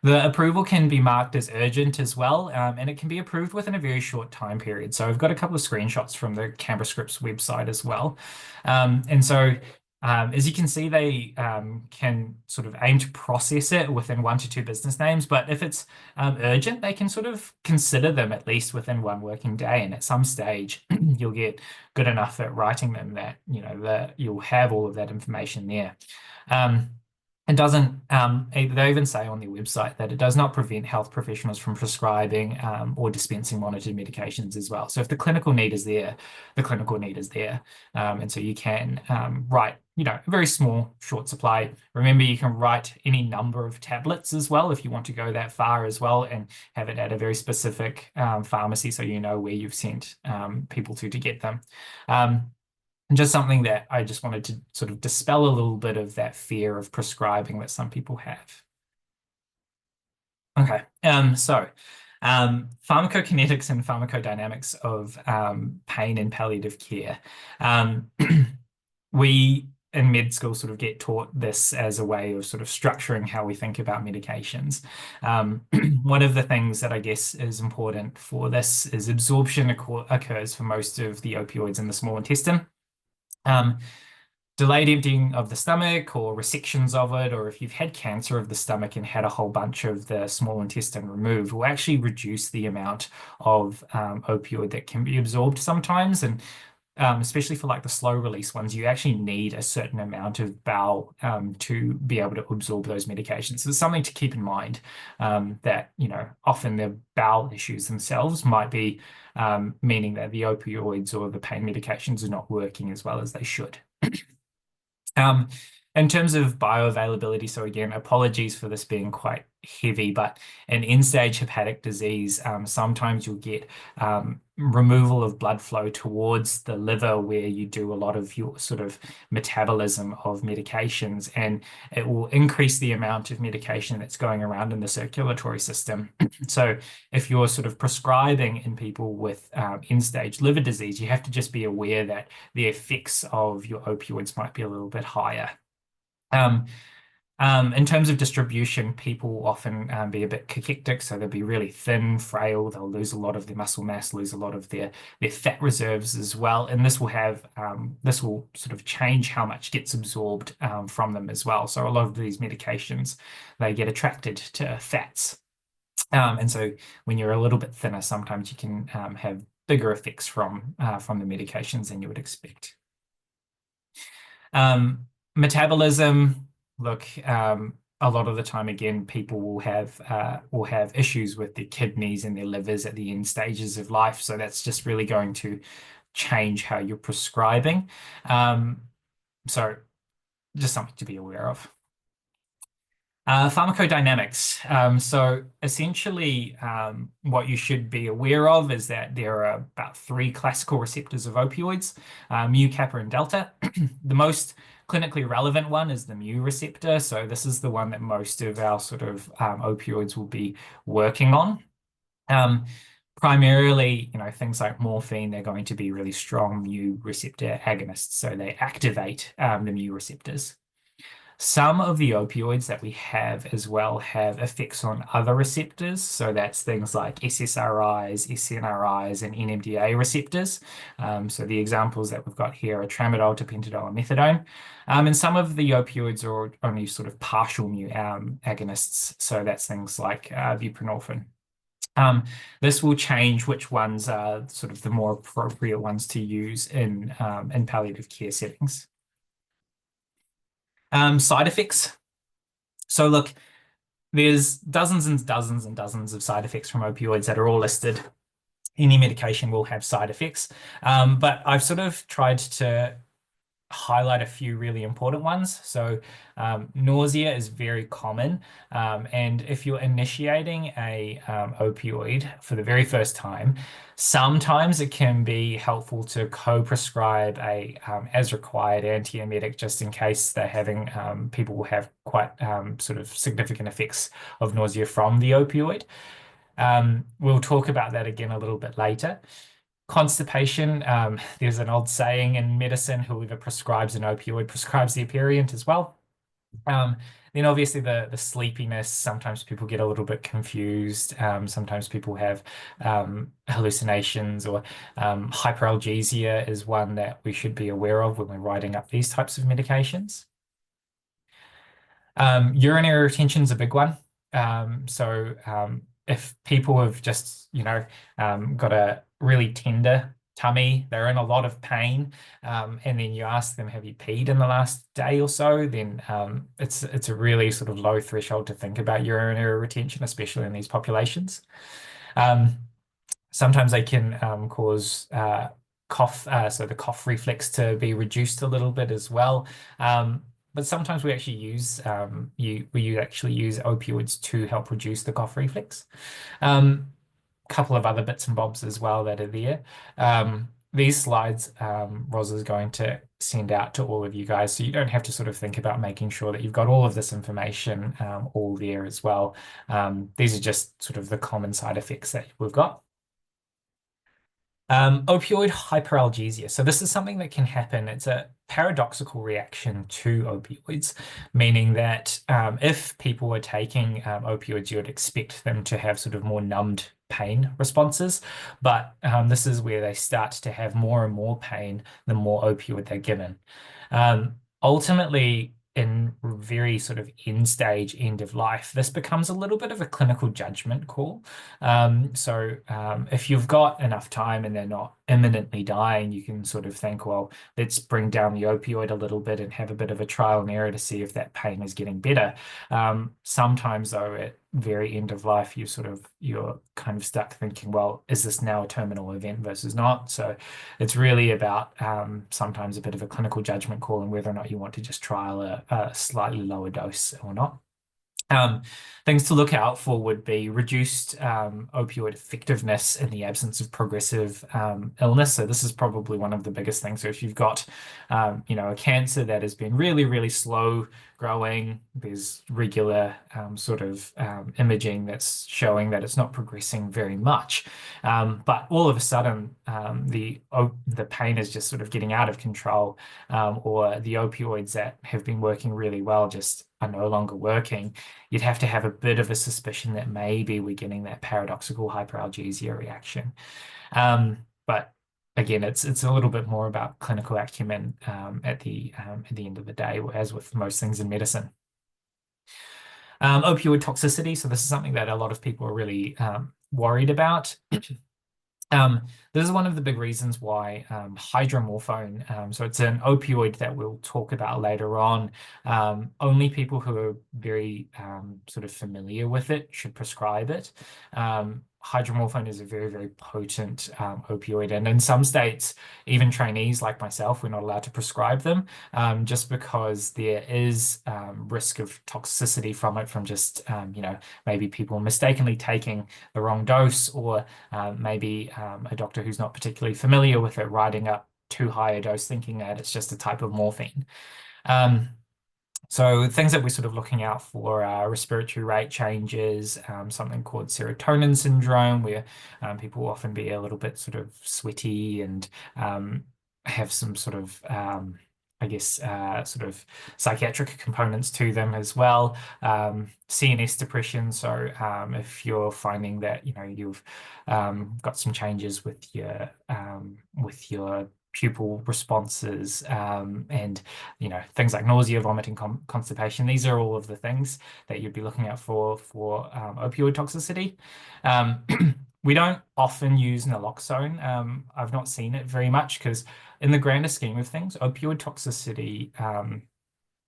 The approval can be marked as urgent as well, and it can be approved within a very short time period. So I've got a couple of screenshots from the Canberra Scripts website as well. And so as you can see, they can sort of aim to process it within 1 to 2 business names, but if it's urgent, they can sort of consider them at least within 1 working day. And at some stage, you'll get good enough at writing them that, that you'll have all of that information there. It doesn't, they even say on their website that it does not prevent health professionals from prescribing or dispensing monitored medications as well. So if the clinical need is there, the clinical need is there. And so you can write, a very small, short supply. Remember, you can write any number of tablets as well if you want to go that far as well and have it at a very specific pharmacy so you know where you've sent people to get them. And just something that I just wanted to sort of dispel a little bit of that fear of prescribing that some people have. Okay, so pharmacokinetics and pharmacodynamics of pain in palliative care. in med school sort of get taught this as a way of sort of structuring how we think about medications. One of the things that I guess is important for this is absorption occurs for most of the opioids in the small intestine. Delayed emptying of the stomach or resections of it, or if you've had cancer of the stomach and had a whole bunch of the small intestine removed, will actually reduce the amount of opioid that can be absorbed sometimes. And especially for like the slow release ones, you actually need a certain amount of bowel to be able to absorb those medications. So it's something to keep in mind that, often the bowel issues themselves might be meaning that the opioids or the pain medications are not working as well as they should. In terms of bioavailability, so again, apologies for this being quite heavy, but in end-stage hepatic disease, sometimes you'll get removal of blood flow towards the liver where you do a lot of your sort of metabolism of medications, and it will increase the amount of medication that's going around in the circulatory system. So if you're sort of prescribing in people with end-stage liver disease, you have to just be aware that the effects of your opioids might be a little bit higher. In terms of distribution, people often be a bit cachectic, so they'll be really thin, frail. They'll lose a lot of their muscle mass, lose a lot of their fat reserves as well, and this will sort of change how much gets absorbed from them as well. So a lot of these medications, they get attracted to fats, and so when you're a little bit thinner, sometimes you can have bigger effects from the medications than you would expect. Metabolism, look, a lot of the time, again, people will have issues with their kidneys and their livers at the end stages of life. So that's just really going to change how you're prescribing. So just something to be aware of. Pharmacodynamics. So essentially, what you should be aware of is that there are about 3 classical receptors of opioids, mu, kappa, and delta. The most clinically relevant one is the mu receptor. So this is the one that most of our sort of opioids will be working on. Primarily, things like morphine, they're going to be really strong mu receptor agonists. So they activate the mu receptors. Some of the opioids that we have as well have effects on other receptors. So that's things like SSRIs, SNRIs, and NMDA receptors. So the examples that we've got here are tramadol, tapentadol, and methadone. And some of the opioids are only sort of partial mu agonists. So that's things like buprenorphine. This will change which ones are sort of the more appropriate ones to use in palliative care settings. Side effects. So look, there's dozens and dozens and dozens of side effects from opioids that are all listed. Any medication will have side effects, but I've sort of tried to highlight a few really important ones. So nausea is very common, and if you're initiating a opioid for the very first time, sometimes it can be helpful to co-prescribe a as required antiemetic just in case they're having people will have quite sort of significant effects of nausea from the opioid. We'll talk about that again a little bit later. Constipation, there's an old saying in medicine, whoever prescribes an opioid prescribes the aperient as well. Then obviously the sleepiness, sometimes people get a little bit confused. Sometimes people have hallucinations, or hyperalgesia is one that we should be aware of when we're writing up these types of medications. Urinary retention is a big one. If people have just, got a really tender tummy, they're in a lot of pain, and then you ask them, have you peed in the last day or so, then it's a really sort of low threshold to think about urinary retention, especially in these populations. Sometimes they can cause cough, so the cough reflex to be reduced a little bit as well. But sometimes we actually use opioids to help reduce the cough reflex. Couple of other bits and bobs as well that are there. These slides Roz is going to send out to all of you guys, so you don't have to sort of think about making sure that you've got all of this information all there as well. These are just sort of the common side effects that we've got. Opioid hyperalgesia. So this is something that can happen. It's a paradoxical reaction to opioids, meaning that if people were taking opioids, you would expect them to have sort of more numbed pain responses. But this is where they start to have more and more pain the more opioid they're given. Ultimately, in very sort of end stage, end of life, this becomes a little bit of a clinical judgment call. If you've got enough time and they're not imminently dying, you can sort of think, well, let's bring down the opioid a little bit and have a bit of a trial and error to see if that pain is getting better. Sometimes, though, at very end of life, you're kind of stuck thinking, well, is this now a terminal event versus not? So it's really about sometimes a bit of a clinical judgment call and whether or not you want to just trial a slightly lower dose or not. Things to look out for would be reduced opioid effectiveness in the absence of progressive illness. So this is probably one of the biggest things. So if you've got, a cancer that has been really, really slow growing, there's regular imaging that's showing that it's not progressing very much. But all of a sudden, the pain is just sort of getting out of control, or the opioids that have been working really well just are no longer working. You'd have to have a bit of a suspicion that maybe we're getting that paradoxical hyperalgesia reaction. But again, it's a little bit more about clinical acumen at the end of the day, as with most things in medicine. Opioid toxicity. So this is something that a lot of people are really worried about. This is one of the big reasons why hydromorphone, so it's an opioid that we'll talk about later on, only people who are very sort of familiar with it should prescribe it. Hydromorphone is a very, very potent opioid, and in some states, even trainees like myself, we're not allowed to prescribe them, just because there is risk of toxicity from it, from just maybe people mistakenly taking the wrong dose, or maybe a doctor who's not particularly familiar with it writing up too high a dose thinking that it's just a type of morphine. So things that we're sort of looking out for are respiratory rate changes, something called serotonin syndrome, where people will often be a little bit sort of sweaty and have some sort of sort of psychiatric components to them as well. CNS depression. So if you're finding that you've got some changes with your pupil responses, and things like nausea, vomiting, constipation, these are all of the things that you'd be looking out for opioid toxicity. We don't often use naloxone. I've not seen it very much because in the grander scheme of things, opioid toxicity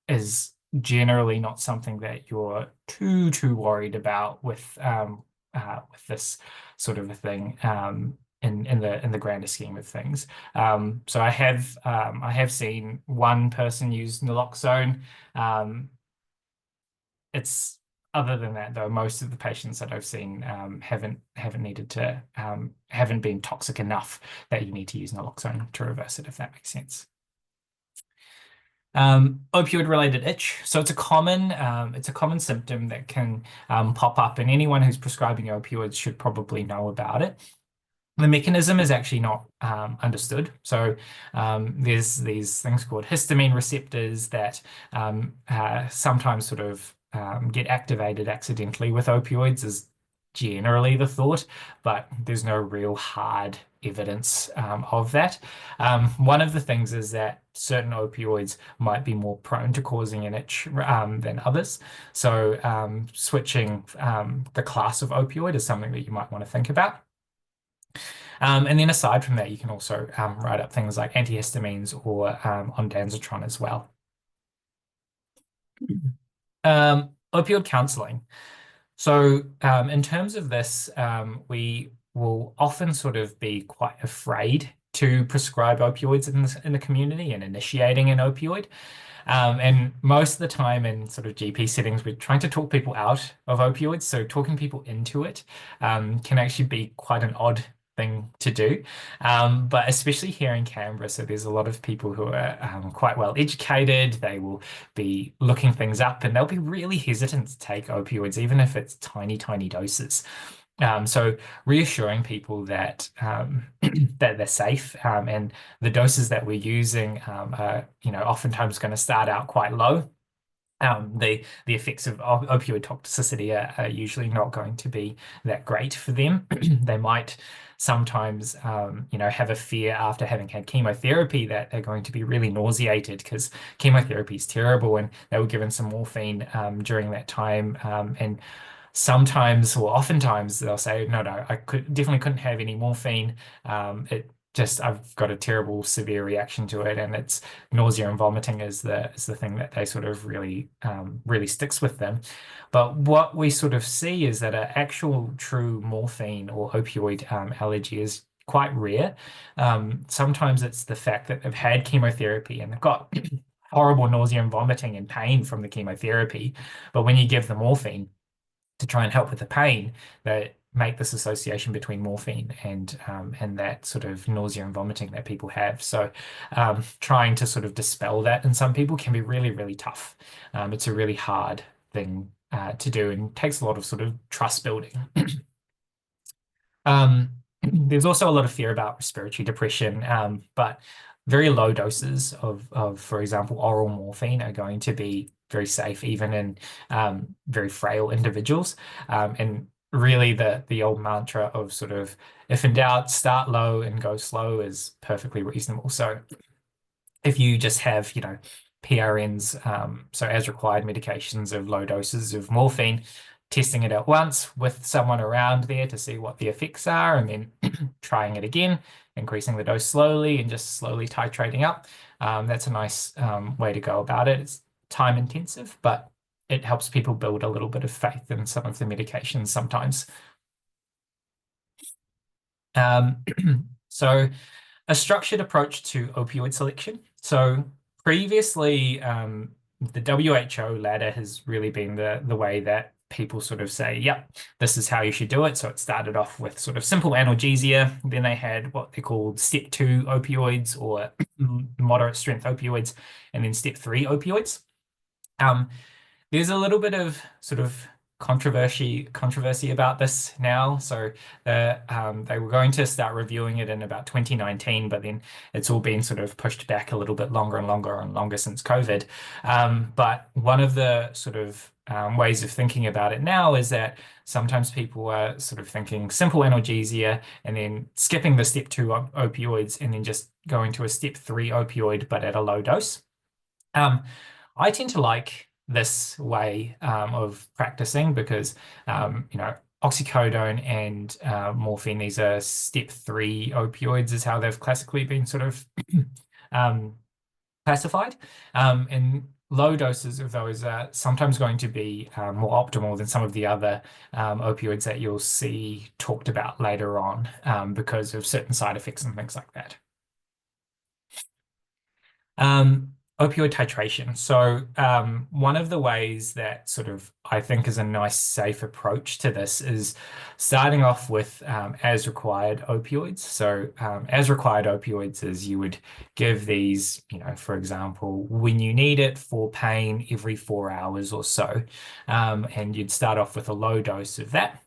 is generally not something that you're too worried about with this sort of a thing in the grander scheme of things. So I have seen one person use naloxone. It's Other than that, though, most of the patients that I've seen haven't been toxic enough that you need to use naloxone to reverse it, if that makes sense. Opioid-related itch. So it's a common symptom that can pop up, and anyone who's prescribing opioids should probably know about it. The mechanism is actually not understood. So there's these things called histamine receptors that sometimes sort of get activated accidentally with opioids, is generally the thought, but there's no real hard evidence of that. One of the things is that certain opioids might be more prone to causing an itch than others. So switching the class of opioid is something that you might want to think about. And then aside from that, you can also write up things like antihistamines or ondansetron as well. Opioid counseling. So in terms of this, we will often sort of be quite afraid to prescribe opioids in the community and initiating an opioid. And most of the time in sort of GP settings, we're trying to talk people out of opioids. So talking people into it can actually be quite an odd thing to do, but especially here in Canberra, so there's a lot of people who are quite well educated. They will be looking things up and they'll be really hesitant to take opioids, even if it's tiny doses. So reassuring people that that they're safe, and the doses that we're using are, oftentimes going to start out quite low. The effects of opioid toxicity are usually not going to be that great for them. They might sometimes, have a fear after having had chemotherapy that they're going to be really nauseated because chemotherapy is terrible, and they were given some morphine during that time, and sometimes or oftentimes they'll say, no, no, I definitely couldn't have any morphine. I've got a terrible severe reaction to it, and it's nausea and vomiting is the thing that they sort of really sticks with them. But what we sort of see is that an actual true morphine or opioid allergy is quite rare. Sometimes it's the fact that they've had chemotherapy and they've got horrible nausea and vomiting and pain from the chemotherapy, but when you give them morphine to try and help with the pain, that make this association between morphine and that sort of nausea and vomiting that people have. So trying to sort of dispel that in some people can be really, really tough. It's a really hard thing to do and takes a lot of sort of trust building. There's also a lot of fear about respiratory depression, but very low doses of, for example, oral morphine are going to be very safe, even in very frail individuals. And really, the old mantra of sort of, if in doubt, start low and go slow is perfectly reasonable. So if you just have, PRNs, so as required medications of low doses of morphine, testing it at once with someone around there to see what the effects are, and then trying it again, increasing the dose slowly and just slowly titrating up. That's a nice way to go about it. It's time intensive, but it helps people build a little bit of faith in some of the medications sometimes. Um, so a structured approach to opioid selection. So previously, the WHO ladder has really been the way that people sort of say, yep, this is how you should do it. So it started off with sort of simple analgesia. Then they had what they called step 2 opioids or moderate strength opioids, and then step 3 opioids. There's a little bit of sort of controversy about this now. So they were going to start reviewing it in about 2019, but then it's all been sort of pushed back a little bit longer and longer and longer since COVID. But one of the sort of ways of thinking about it now is that sometimes people are sort of thinking simple analgesia and then skipping the step 2 opioids and then just going to a step 3 opioid, but at a low dose. I tend to like this way of practicing because, oxycodone and morphine, these are step 3 opioids is how they've classically been sort of classified. And low doses of those are sometimes going to be more optimal than some of the other opioids that you'll see talked about later on because of certain side effects and things like that. Opioid titration. So one of the ways that sort of I think is a nice, safe approach to this is starting off with as required opioids. So as required opioids is you would give these, for example, when you need it for pain every 4 hours or so. And you'd start off with a low dose of that.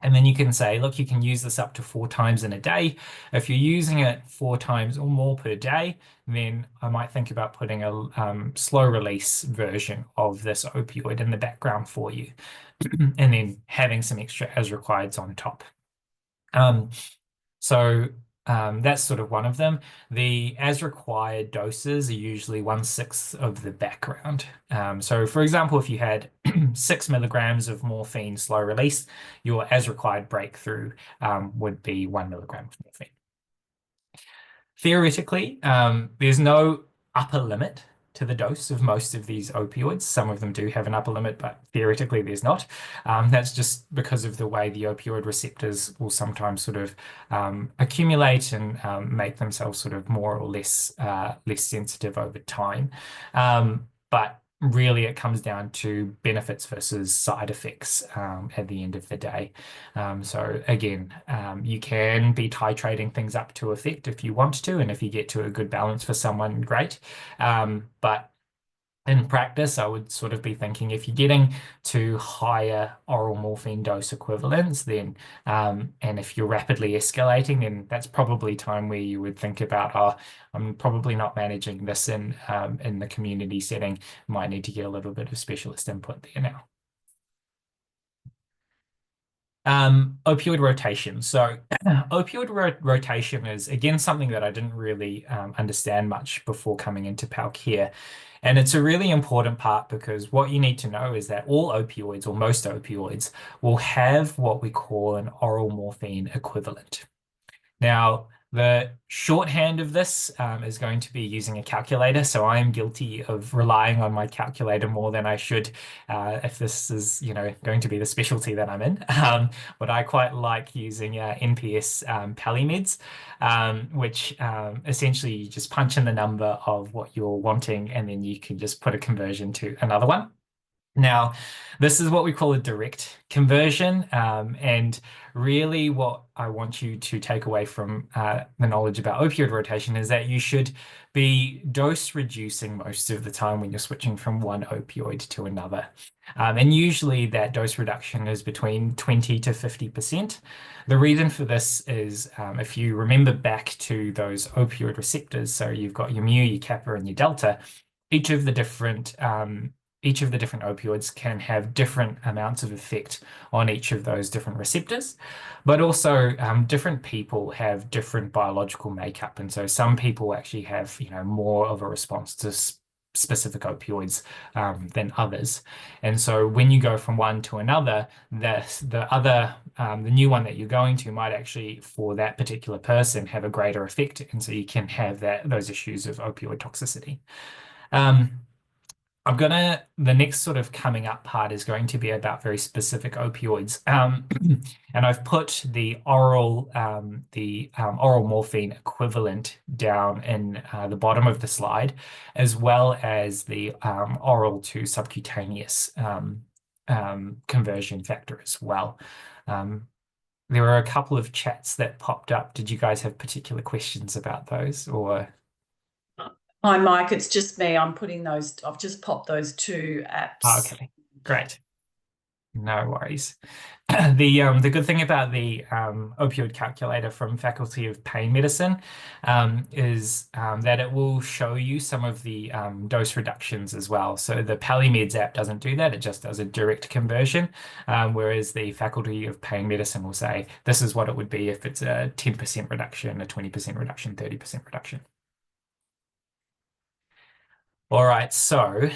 And then you can say, look, you can use this up to 4 times in a day. If you're using it 4 times or more per day, then I might think about putting a slow release version of this opioid in the background for you, and then having some extra as required on top. So that's sort of one of them. The as required doses are usually 1/6 of the background. So for example, if you had 6 milligrams of morphine slow release, your as required breakthrough would be 1 milligram of morphine. Theoretically, there's no upper limit to the dose of most of these opioids. Some of them do have an upper limit, but theoretically there's not. That's just because of the way the opioid receptors will sometimes sort of accumulate and make themselves sort of more or less sensitive over time. But really it comes down to benefits versus side effects at the end of the day. So again, you can be titrating things up to effect if you want to, and if you get to a good balance for someone, great. But In practice, I would sort of be thinking if you're getting to higher oral morphine dose equivalents, then and if you're rapidly escalating, then that's probably time where you would think about, oh, I'm probably not managing this in the community setting. Might need to get a little bit of specialist input there now. Opioid rotation. So opioid rotation is again something that I didn't really understand much before coming into Palcare. And it's a really important part because what you need to know is that all opioids or most opioids will have what we call an oral morphine equivalent. Now, the shorthand of this is going to be using a calculator. So I am guilty of relying on my calculator more than I should if this is, going to be the specialty that I'm in. But I quite like using NPS Pallimeds, which essentially you just punch in the number of what you're wanting, and then you can just put a conversion to another one. Now, this is what we call a direct conversion. And really what I want you to take away from the knowledge about opioid rotation is that you should be dose reducing most of the time when you're switching from one opioid to another. And usually that dose reduction is between 20 to 50%. The reason for this is if you remember back to those opioid receptors, so you've got your mu, your kappa, and your delta, each of the different opioids can have different amounts of effect on each of those different receptors, but also different people have different biological makeup. And so some people actually have, more of a response to specific opioids than others. And so when you go from one to another, the new one that you're going to might actually, for that particular person, have a greater effect. And so you can have those issues of opioid toxicity. The next sort of coming up part is going to be about very specific opioids. And I've put the oral morphine equivalent down in the bottom of the slide, as well as the oral to subcutaneous conversion factor as well. There were a couple of chats that popped up. Did you guys have particular questions about those, or? Hi, Mike. It's just me. I've just popped those two apps. Okay, great. No worries. The good thing about the opioid calculator from Faculty of Pain Medicine is that it will show you some of the dose reductions as well. So the Pallimeds app doesn't do that. It just does a direct conversion, whereas the Faculty of Pain Medicine will say this is what it would be if it's a 10% reduction, a 20% reduction, 30% reduction. All right, so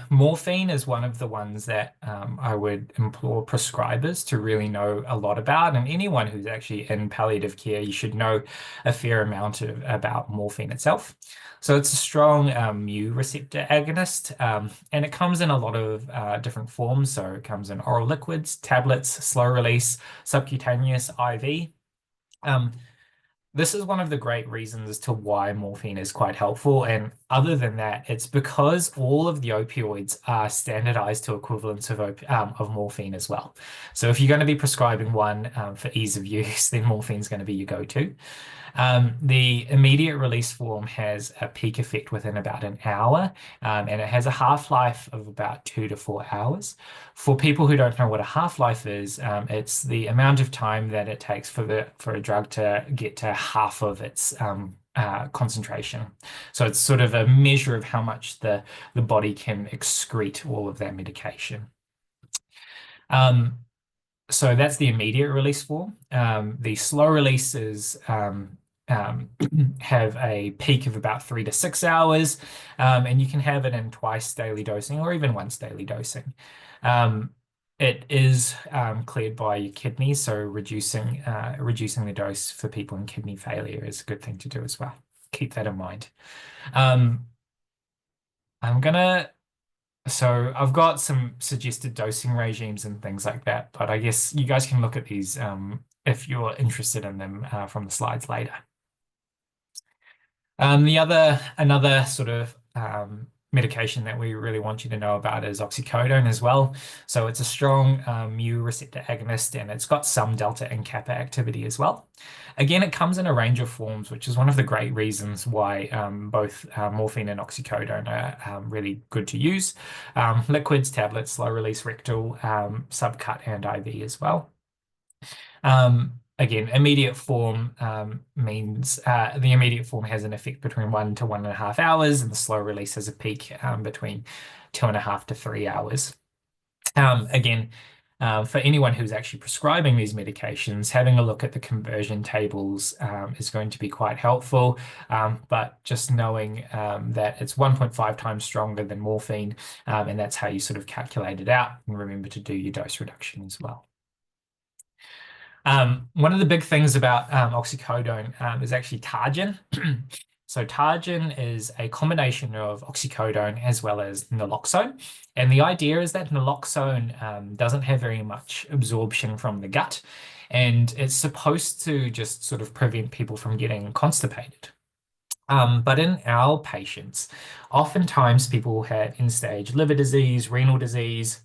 morphine is one of the ones that I would implore prescribers to really know a lot about. And anyone who's actually in palliative care, you should know a fair amount about morphine itself. So it's a strong mu receptor agonist, and it comes in a lot of different forms. So it comes in oral liquids, tablets, slow release, subcutaneous, IV. This is one of the great reasons as to why morphine is quite helpful. And other than that, it's because all of the opioids are standardized to equivalents of morphine as well. So if you're going to be prescribing one for ease of use, then morphine is going to be your go-to. The immediate release form has a peak effect within about an hour, and it has a half-life of about 2 to 4 hours. For people who don't know what a half-life is, it's the amount of time that it takes for a drug to get to half of its concentration. So it's sort of a measure of how much the body can excrete all of that medication. So that's the immediate release form. The slow releases have a peak of about 3 to 6 hours, and you can have it in twice daily dosing or even once daily dosing. It is cleared by your kidneys, so reducing the dose for people in kidney failure is a good thing to do as well. Keep that in mind. So I've got some suggested dosing regimes and things like that, but I guess you guys can look at these if you're interested in them from the slides later. Another sort of medication that we really want you to know about is oxycodone as well. So it's a strong mu receptor agonist, and it's got some delta and kappa activity as well. Again, it comes in a range of forms, which is one of the great reasons why both morphine and oxycodone are really good to use. Liquids, tablets, slow release rectal, subcut, and IV as well. Again, immediate form means the immediate form has an effect between 1 to 1.5 hours, and the slow release has a peak between 2.5 to 3 hours. Again, for anyone who's actually prescribing these medications, having a look at the conversion tables is going to be quite helpful. But just knowing that it's 1.5 times stronger than morphine, and that's how you sort of calculate it out. And remember to do your dose reduction as well. One of the big things about oxycodone is actually Targin. So Targin is a combination of oxycodone as well as naloxone. And the idea is that naloxone doesn't have very much absorption from the gut, and it's supposed to just sort of prevent people from getting constipated. But in our patients, oftentimes people have end-stage liver disease, renal disease.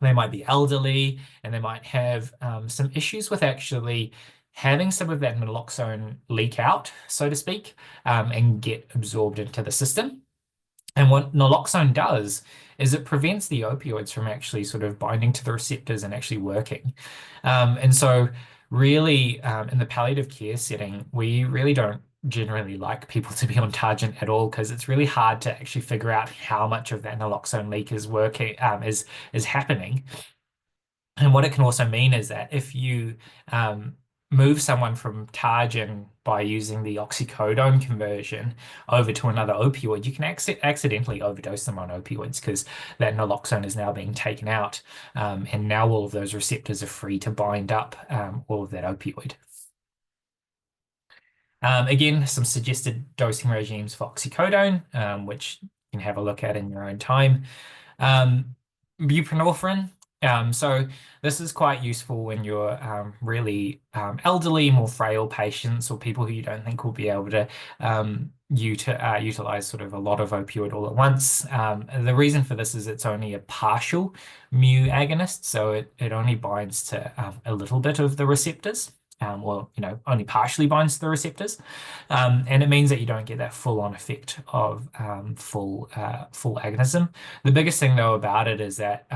They might be elderly, and they might have some issues with actually having some of that naloxone leak out, so to speak, and get absorbed into the system. And what naloxone does is it prevents the opioids from actually sort of binding to the receptors and actually working. And so really, in the palliative care setting, we really don't generally like people to be on Targin at all, because it's really hard to actually figure out how much of that naloxone leak is working, is happening. And what it can also mean is that if you move someone from Targin by using the oxycodone conversion over to another opioid, you can accidentally overdose them on opioids, because that naloxone is now being taken out, and now all of those receptors are free to bind up all of that opioid. Again, some suggested dosing regimes for oxycodone, which you can have a look at in your own time. Buprenorphine. So this is quite useful when you're really elderly, more frail patients, or people who you don't think will be able to utilize sort of a lot of opioid all at once. The reason for this is it's only a partial mu agonist, so it only binds to a little bit of the receptors. Or only partially binds to the receptors, and it means that you don't get that full-on effect of full agonism. The biggest thing though about it is that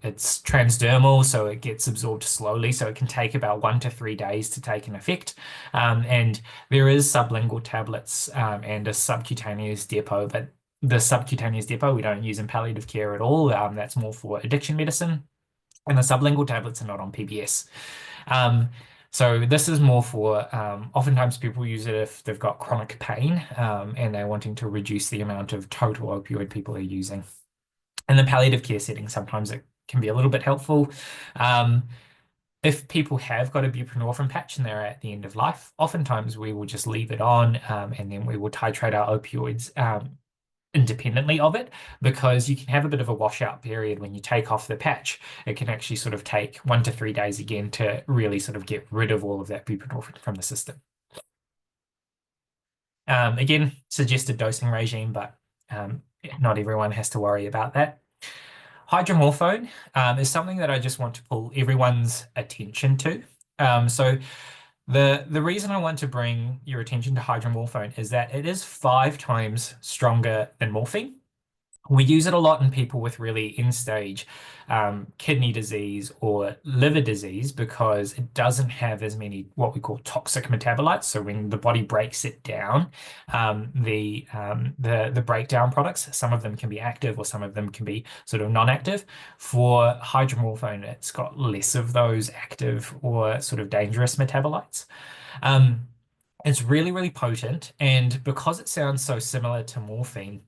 it's transdermal, so it gets absorbed slowly, so it can take about 1 to 3 days to take an effect. And there is sublingual tablets and a subcutaneous depot, but the subcutaneous depot we don't use in palliative care at all. That's more for addiction medicine, and the sublingual tablets are not on PBS. So this is more for, oftentimes people use it if they've got chronic pain and they're wanting to reduce the amount of total opioid people are using. In the palliative care setting, sometimes it can be a little bit helpful. If people have got a buprenorphine patch and they're at the end of life, oftentimes we will just leave it on, and then we will titrate our opioids independently of it, because you can have a bit of a washout period when you take off the patch. It can actually sort of take 1 to 3 days again to really sort of get rid of all of that buprenorphine from the system. Again, suggested dosing regime, but not everyone has to worry about that. Hydromorphone is something that I just want to pull everyone's attention to. So the reason I want to bring your attention to hydromorphone is that it is 5 times stronger than morphine. We use it a lot in people with really end-stage kidney disease or liver disease, because it doesn't have as many what we call toxic metabolites. So when the body breaks it down, the breakdown products, some of them can be active or some of them can be sort of non-active. For hydromorphone, it's got less of those active or sort of dangerous metabolites. It's really, really potent, and because it sounds so similar to morphine,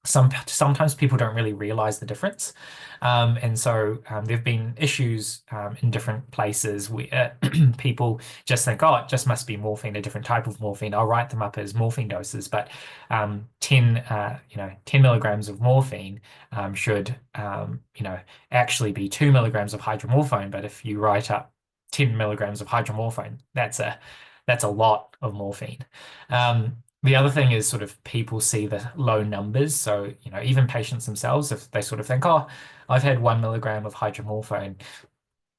sometimes people don't really realize the difference. And so there have been issues in different places where people just think, oh, it just must be morphine, a different type of morphine. I'll write them up as morphine doses, but 10 milligrams of morphine should actually be 2 milligrams of hydromorphone. But if you write up 10 milligrams of hydromorphone, that's a lot of morphine. The other thing is sort of people see the low numbers. So, even patients themselves, if they sort of think, oh, I've had 1 milligram of hydromorphone,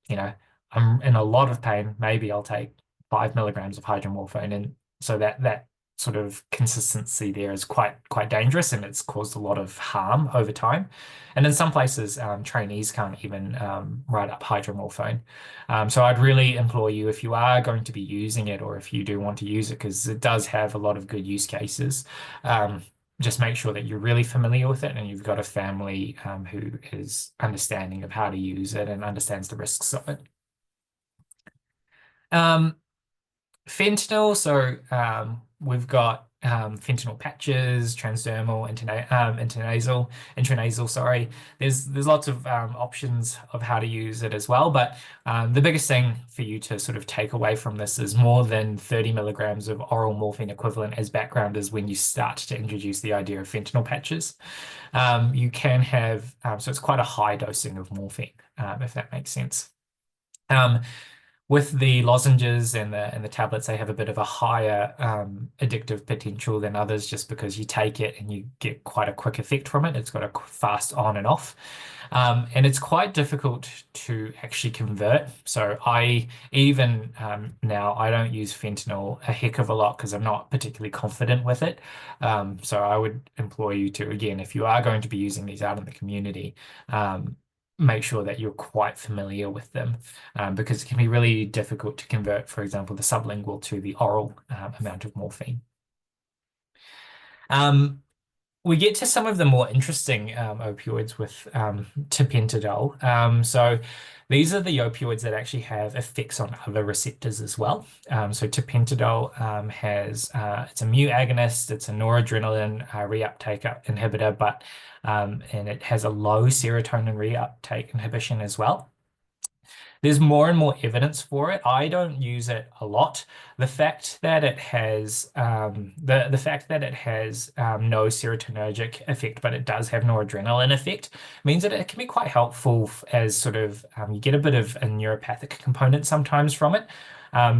you know, I'm in a lot of pain, maybe I'll take 5 milligrams of hydromorphone. And so that sort of consistency there is quite dangerous, and it's caused a lot of harm over time. And in some places, trainees can't even write up hydromorphone. So I'd really implore you, if you are going to be using it, or if you do want to use it, because it does have a lot of good use cases, um, just make sure that you're really familiar with it and you've got a family who is understanding of how to use it and understands the risks of it. Um, Fentanyl, so we've got fentanyl patches, transdermal, intranasal, sorry. There's lots of options of how to use it as well, but the biggest thing for you to sort of take away from this is more than 30 milligrams of oral morphine equivalent as background is when you start to introduce the idea of fentanyl patches. You can have, so it's quite a high dosing of morphine, if that makes sense. Um, with the lozenges and the tablets, they have a bit of a higher addictive potential than others, just because you take it and you get quite a quick effect from it. It's got a fast on and off. And it's quite difficult to actually convert. So I even now I don't use fentanyl a heck of a lot because I'm not particularly confident with it. So I would implore you to, again, if you are going to be using these out in the community, make sure that you're quite familiar with them, because it can be really difficult to convert, for example, the sublingual to the oral amount of morphine. We get to some of the more interesting opioids with tapentadol. So these are the opioids that actually have effects on other receptors as well. So tapentadol it's a mu agonist, it's a noradrenaline reuptake inhibitor, and it has a low serotonin reuptake inhibition as well. There's more and more evidence for it. I don't use it a lot. The fact that it has the fact that it has no serotonergic effect, but it does have noradrenaline effect, means that it can be quite helpful as sort of you get a bit of a neuropathic component sometimes from it.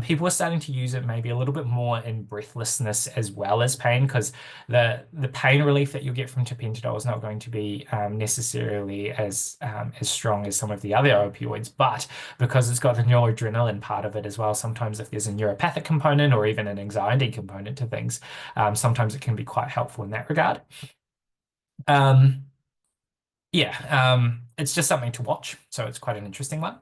People are starting to use it maybe a little bit more in breathlessness as well as pain, because the pain relief that you'll get from tapentadol is not going to be necessarily as strong as some of the other opioids, but because it's got the noradrenaline part of it as well, sometimes if there's a neuropathic component or even an anxiety component to things, sometimes it can be quite helpful in that regard. Yeah, it's just something to watch, so it's quite an interesting one.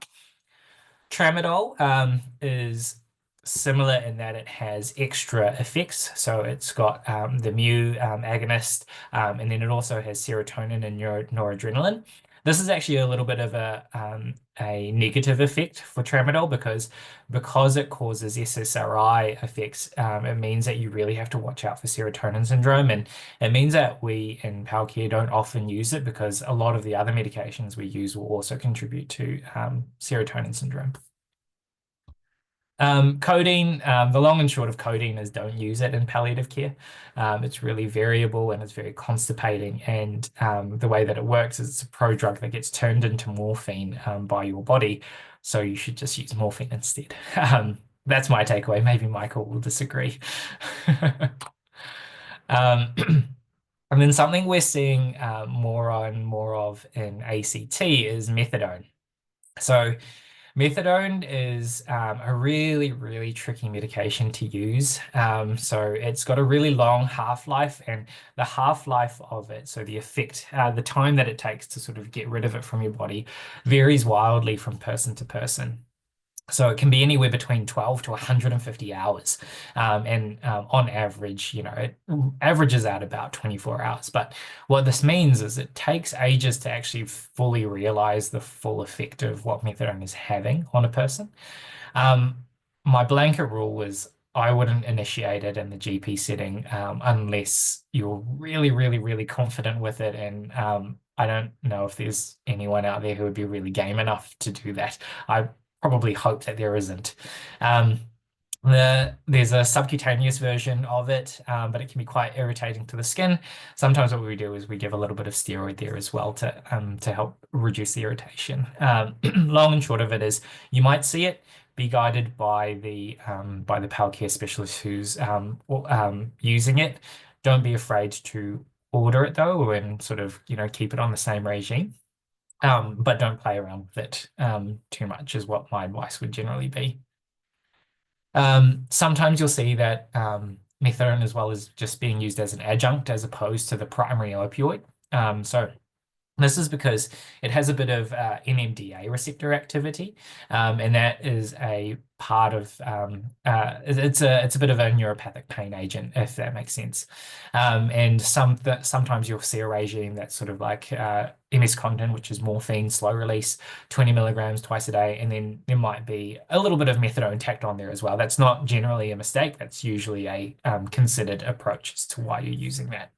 Tramadol is similar in that it has extra effects. So it's got the mu agonist, and then it also has serotonin and noradrenaline. This is actually a little bit of a negative effect for tramadol because it causes SSRI effects. It means that you really have to watch out for serotonin syndrome, and it means that we in Palcare don't often use it because a lot of the other medications we use will also contribute to serotonin syndrome. Codeine, the long and short of codeine is don't use it in palliative care. It's really variable and it's very constipating. And the way that it works is it's a prodrug that gets turned into morphine by your body. So you should just use morphine instead. That's my takeaway. Maybe Michael will disagree. Um, and then something we're seeing more of in ACT is methadone. So methadone is a really, really tricky medication to use. So it's got a really long half-life, and the half-life of it, so the effect, the time that it takes to sort of get rid of it from your body, varies wildly from person to person. So it can be anywhere between 12 to 150 hours. And on average, it averages out about 24 hours. But what this means is it takes ages to actually fully realize the full effect of what methadone is having on a person. My blanket rule was I wouldn't initiate it in the GP setting unless you're really, really, really confident with it. And I don't know if there's anyone out there who would be really game enough to do that. I probably hope that there isn't. There's a subcutaneous version of it, but it can be quite irritating to the skin. Sometimes what we do is we give a little bit of steroid there as well to help reduce the irritation. Long and short of it is you might see it. Be guided by the palliative care specialist who's using it. Don't be afraid to order it though, and sort of keep it on the same regime. But don't play around with it too much is what my advice would generally be. Sometimes you'll see that methadone as well is just being used as an adjunct as opposed to the primary opioid. So this is because it has a bit of NMDA receptor activity, and that is a part of it's a bit of a neuropathic pain agent, if that makes sense. And sometimes you'll see a regime that's sort of like MS-Contin, which is morphine, slow release, 20 milligrams twice a day, and then there might be a little bit of methadone tacked on there as well. That's not generally a mistake. That's usually a considered approach as to why you're using that.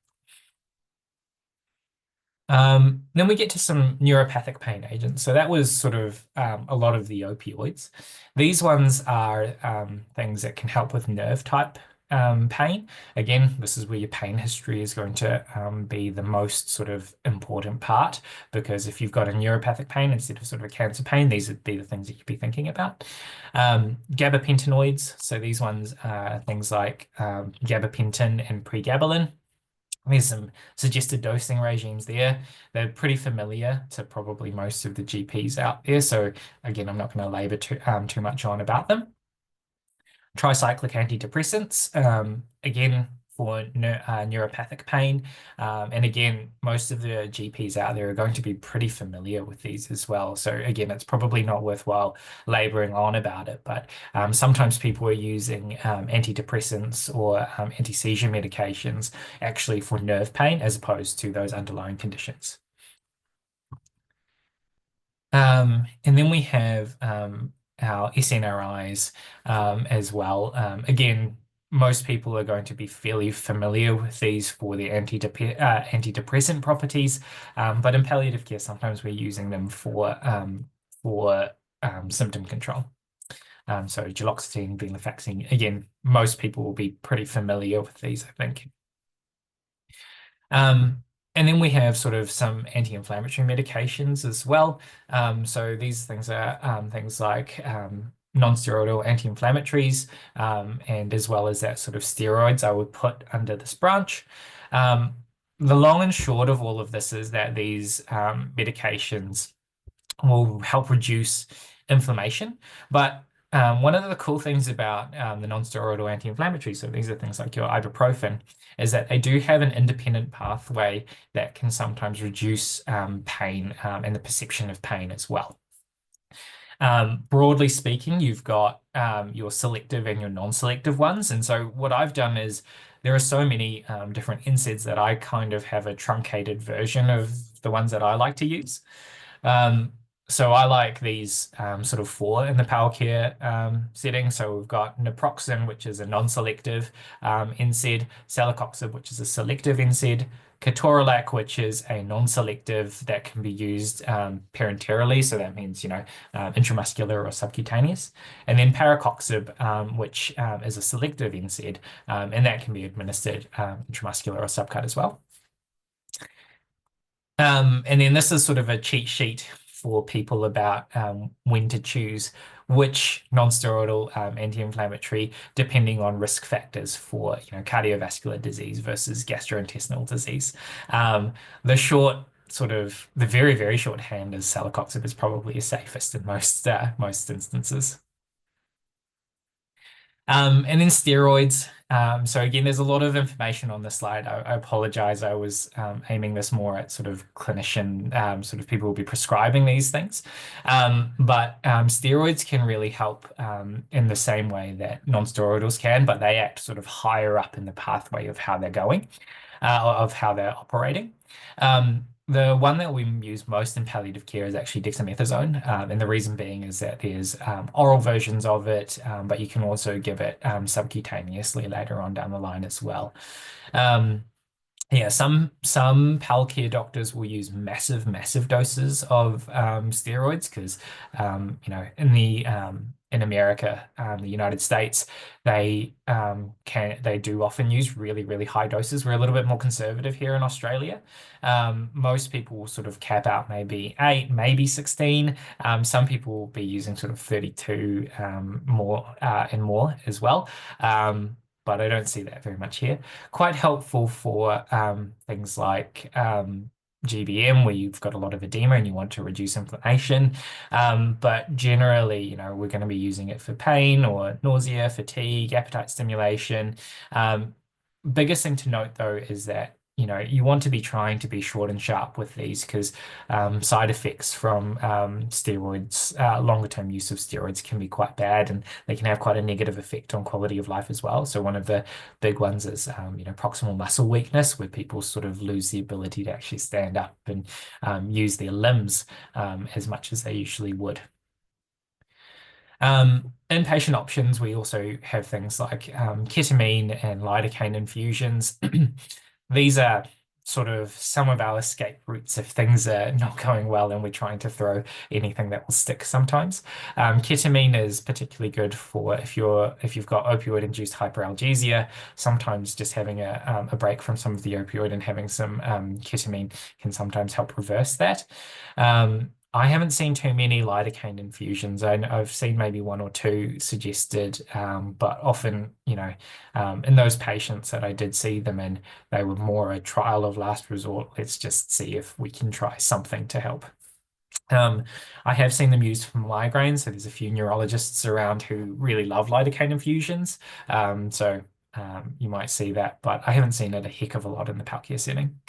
Then we get to some neuropathic pain agents. So that was sort of a lot of the opioids. These ones are things that can help with nerve type pain. Again, this is where your pain history is going to be the most sort of important part, because if you've got a neuropathic pain instead of sort of a cancer pain, these would be the things that you'd be thinking about. Gabapentinoids. So these ones are things like gabapentin and pregabalin. There's some suggested dosing regimes there. They're pretty familiar to probably most of the GPs out there. So again, I'm not going to labor too much on about them. Tricyclic antidepressants, again, for neuropathic pain. And again, most of the GPs out there are going to be pretty familiar with these as well. So again, it's probably not worthwhile laboring on about it, but sometimes people are using antidepressants or anti-seizure medications actually for nerve pain as opposed to those underlying conditions. And then we have our SNRIs as well. Again, most people are going to be fairly familiar with these for their antidepressant properties, but in palliative care, sometimes we're using them for symptom control. So duloxetine, venlafaxine, again, most people will be pretty familiar with these, I think. And then we have sort of some anti-inflammatory medications as well. So these things are things like non-steroidal anti-inflammatories, and as well as that sort of steroids I would put under this branch. The long and short of all of this is that these medications will help reduce inflammation, but one of the cool things about the non-steroidal anti-inflammatories, so these are things like your ibuprofen, is that they do have an independent pathway that can sometimes reduce pain and the perception of pain as well. Broadly speaking, you've got your selective and your non-selective ones. And so what I've done is there are so many different NSAIDs that I kind of have a truncated version of the ones that I like to use. So I like these sort of four in the Palcare setting. So we've got naproxen, which is a non-selective NSAID, celecoxib, which is a selective NSAID, ketorolac, which is a non-selective that can be used parenterally. So that means, intramuscular or subcutaneous. And then paracoxib, which is a selective NSAID, and that can be administered intramuscular or subcut as well. And then this is sort of a cheat sheet for people about when to choose which non-steroidal anti-inflammatory, depending on risk factors for cardiovascular disease versus gastrointestinal disease. The very, very shorthand is celecoxib is probably the safest in most instances. And then steroids. So again, there's a lot of information on this slide. I apologize. I was aiming this more at sort of clinician, sort of people will be prescribing these things. But steroids can really help in the same way that non-steroidals can, but they act sort of higher up in the pathway of how they're going, of how they're operating. The one that we use most in palliative care is actually dexamethasone, and the reason being is that there's oral versions of it, but you can also give it subcutaneously later on down the line as well. Yeah, some Palcare doctors will use massive doses of steroids because in America, the United States, they do often use really high doses. We're a little bit more conservative here in Australia. Most people will sort of cap out maybe 8, maybe 16. Some people will be using sort of 32 more and more as well. But I don't see that very much here. Quite helpful for things like GBM, where you've got a lot of edema and you want to reduce inflammation. But generally, we're going to be using it for pain or nausea, fatigue, appetite stimulation. Biggest thing to note, though, is that you want to be trying to be short and sharp with these because side effects from steroids, longer term use of steroids can be quite bad and they can have quite a negative effect on quality of life as well. So one of the big ones is proximal muscle weakness, where people sort of lose the ability to actually stand up and use their limbs as much as they usually would. Inpatient options, we also have things like ketamine and lidocaine infusions. These are sort of some of our escape routes if things are not going well and we're trying to throw anything that will stick sometimes. Ketamine is particularly good for if you've got opioid-induced hyperalgesia. Sometimes just having a break from some of the opioid and having some ketamine can sometimes help reverse that. I haven't seen too many lidocaine infusions. I've seen maybe one or two suggested, but often, in those patients that I did see them in, they were more a trial of last resort. Let's just see if we can try something to help. I have seen them used for migraines, so there's a few neurologists around who really love lidocaine infusions. You might see that, but I haven't seen it a heck of a lot in the Palcare setting.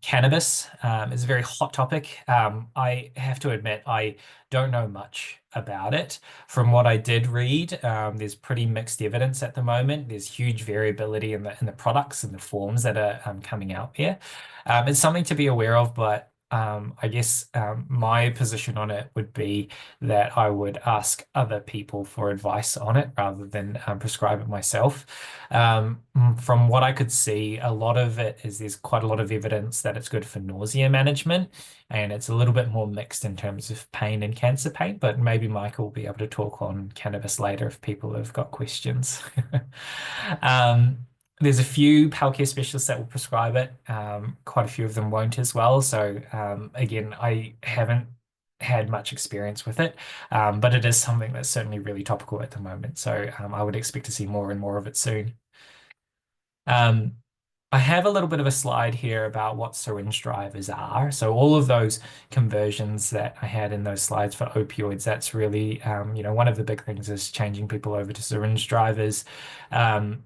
Cannabis is a very hot topic. I have to admit, I don't know much about it. From what I did read, there's pretty mixed evidence at the moment. There's huge variability in the products and the forms that are coming out there. It's something to be aware of, but I guess my position on it would be that I would ask other people for advice on it rather than prescribe it myself. From what I could see, a lot of it is there's quite a lot of evidence that it's good for nausea management, and it's a little bit more mixed in terms of pain and cancer pain, but maybe Michael will be able to talk on cannabis later if people have got questions. There's a few Palcare specialists that will prescribe it. Quite a few of them won't as well. So again, I haven't had much experience with it, but it is something that's certainly really topical at the moment. So I would expect to see more and more of it soon. Um, I have a little bit of a slide here about what syringe drivers are. So all of those conversions that I had in those slides for opioids, that's really, one of the big things is changing people over to syringe drivers,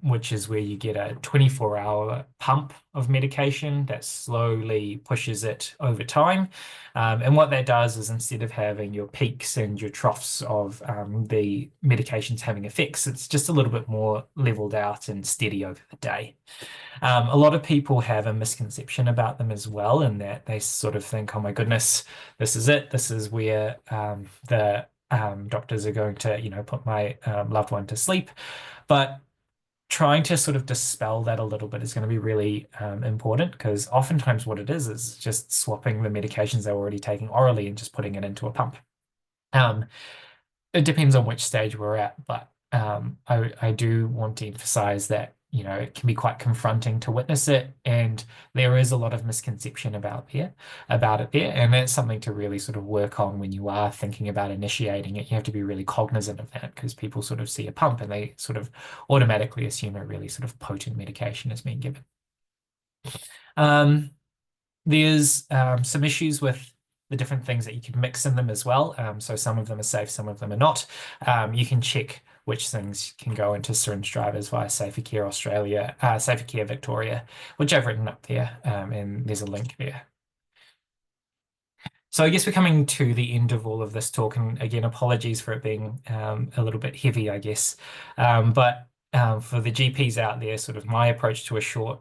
which is where you get a 24-hour pump of medication that slowly pushes it over time. And what that does is instead of having your peaks and your troughs of the medications having effects, it's just a little bit more leveled out and steady over the day. A lot of people have a misconception about them as well, in that they sort of think, oh my goodness, this is it. This is where the doctors are going to, put my loved one to sleep. But trying to sort of dispel that a little bit is going to be really important, because oftentimes what it is just swapping the medications they're already taking orally and just putting it into a pump. It depends on which stage we're at, but I do want to emphasize that, it can be quite confronting to witness it, and there is a lot of misconception about it there, and that's something to really sort of work on when you are thinking about initiating it. You have to be really cognizant of that, because people sort of see a pump and they sort of automatically assume a really sort of potent medication is being given. There's some issues with the different things that you can mix in them as well. So some of them are safe, some of them are not. You can check which things can go into syringe drivers via Safer Care Australia, Safer Care Victoria, which I've written up there, and there's a link there. So I guess we're coming to the end of all of this talk, and again, apologies for it being a little bit heavy, I guess. But for the GPs out there, sort of my approach to a short,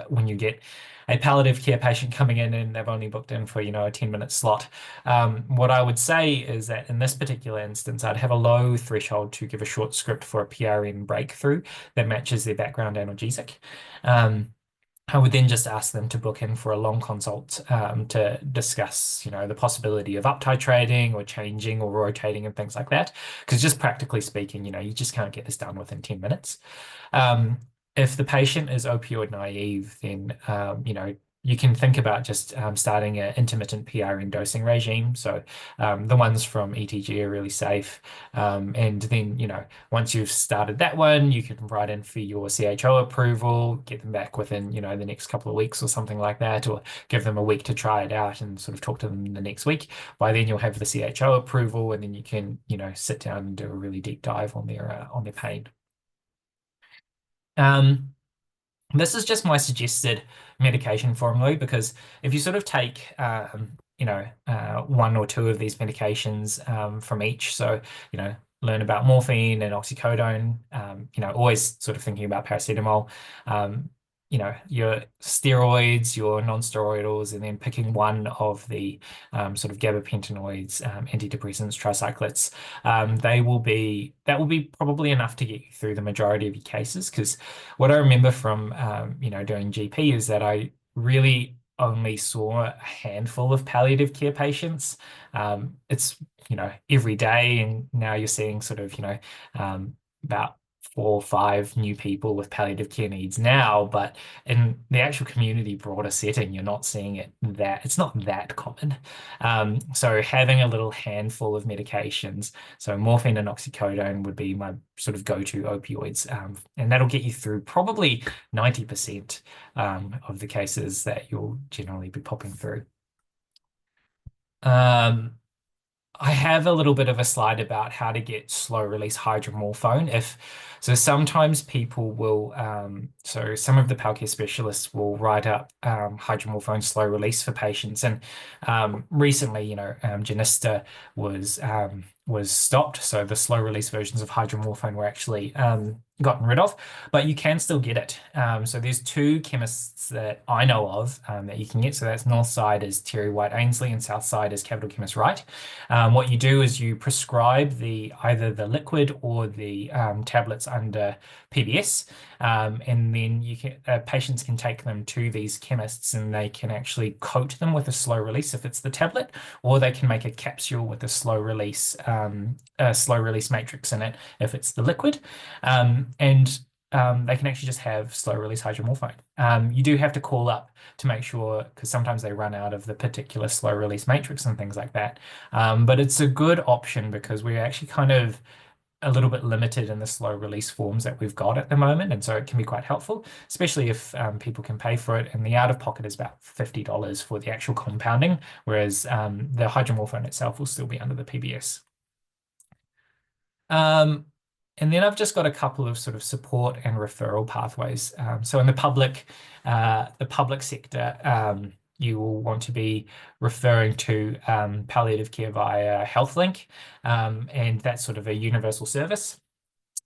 when you get a palliative care patient coming in and they've only booked in for, a 10-minute slot. What I would say is that in this particular instance, I'd have a low threshold to give a short script for a PRN breakthrough that matches their background analgesic. I would then just ask them to book in for a long consult to discuss, the possibility of up titrating or changing or rotating and things like that. Because just practically speaking, you just can't get this done within 10 minutes. If the patient is opioid naive, then you can think about just starting an intermittent PRN dosing regime. So the ones from ETG are really safe. And then, once you've started that one, you can write in for your CHO approval, get them back within, the next couple of weeks or something like that, or give them a week to try it out and sort of talk to them the next week. By then you'll have the CHO approval, and then you can, sit down and do a really deep dive on their pain. This is just my suggested medication formulary, because if you sort of take, one or two of these medications from each, so, learn about morphine and oxycodone, always sort of thinking about paracetamol, your steroids, your non-steroidals, and then picking one of the sort of gabapentinoids, antidepressants, tricyclics. That will be probably enough to get you through the majority of your cases. Because what I remember from doing GP is that I really only saw a handful of palliative care patients. It's every day, and now you're seeing sort of about 4 or 5 new people with palliative care needs now, but in the actual community broader setting, you're not seeing it's not that common. So having a little handful of medications, so morphine and oxycodone would be my sort of go-to opioids, and that'll get you through probably 90% of the cases that you'll generally be popping through. I have a little bit of a slide about how to get slow release hydromorphone. So sometimes people will, so some of the palliative specialists will write up hydromorphone slow release for patients. And recently, Genista was stopped. So the slow release versions of hydromorphone were actually gotten rid of, but you can still get it. So there's 2 chemists that I know of that you can get. So that's north side is Terry White Ainsley and south side is Capital Chemist Wright. What you do is you prescribe either the liquid or the tablets under PBS, and then patients can take them to these chemists, and they can actually coat them with a slow release if it's the tablet, or they can make a capsule with a slow release matrix in it if it's the liquid. And they can actually just have slow release hydromorphone. You do have to call up to make sure, because sometimes they run out of the particular slow release matrix and things like that. But it's a good option because we're actually kind of a little bit limited in the slow release forms that we've got at the moment. And so it can be quite helpful, especially if people can pay for it. And the out-of-pocket is about $50 for the actual compounding, whereas the hydromorphone itself will still be under the PBS. And then I've just got a couple of sort of support and referral pathways. So in the public sector, you will want to be referring to palliative care via HealthLink, and that's sort of a universal service.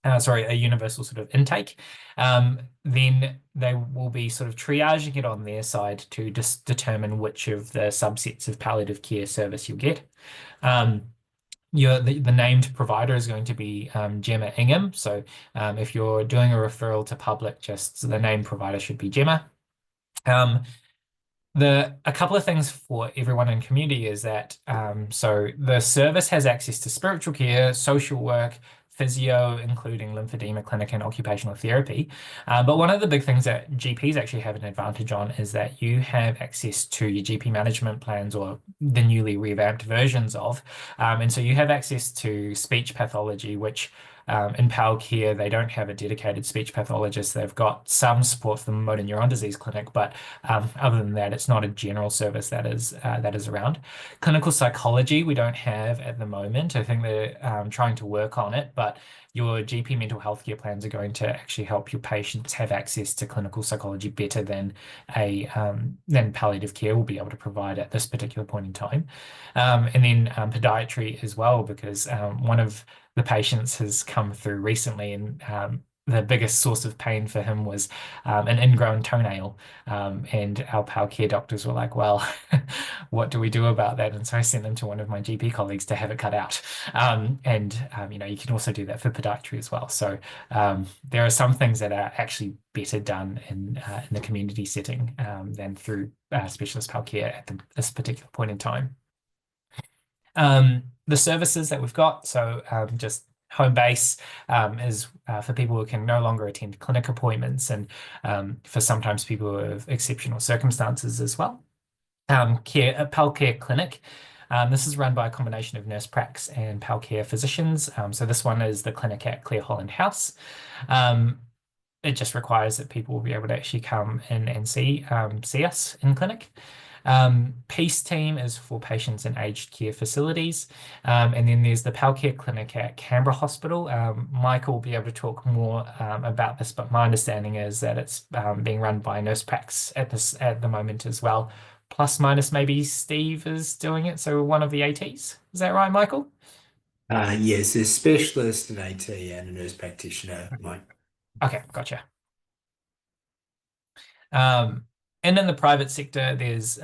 A universal sort of intake. Then they will be sort of triaging it on their side to just determine which of the subsets of palliative care service you'll get. The named provider is going to be Gemma Ingham. So if you're doing a referral to public, just the named provider should be Gemma. A couple of things for everyone in community is that so the service has access to spiritual care, social work, physio, including lymphedema clinic and occupational therapy. But one of the big things that GPs actually have an advantage on is that you have access to your GP management plans, or the newly revamped versions of. And so you have access to speech pathology, which in PAL Care, they don't have a dedicated speech pathologist. They've got some support from the motor neuron disease clinic, but other than that, it's not a general service that is around. Clinical psychology, we don't have at the moment. I think they're trying to work on it, but your GP mental health care plans are going to actually help your patients have access to clinical psychology better than palliative care will be able to provide at this particular point in time. And then podiatry as well, because one of the patients has come through recently and the biggest source of pain for him was an ingrown toenail. And our pal care doctors were like, well, what do we do about that? And so I sent him to one of my GP colleagues to have it cut out. You can also do that for podiatry as well. So there are some things that are actually better done in the community setting than through specialist pal care at this particular point in time. The services that we've got, so just home base is for people who can no longer attend clinic appointments, and for sometimes people who have exceptional circumstances as well. Pal Care Clinic. This is run by a combination of nurse pracs and Pal Care physicians. So this one is the clinic at Clear Holland House. It just requires that people will be able to actually come in and see us in clinic. Peace Team is for patients in aged care facilities. And then there's the Palcare Clinic at Canberra Hospital. Michael will be able to talk more about this, but my understanding is that it's being run by nurse pracs at the moment as well. Plus minus maybe Steve is doing it, so one of the ATs. Is that right, Michael? Yes, there's a specialist, an AT, and a nurse practitioner, Mike. Okay, gotcha. And in the private sector, there's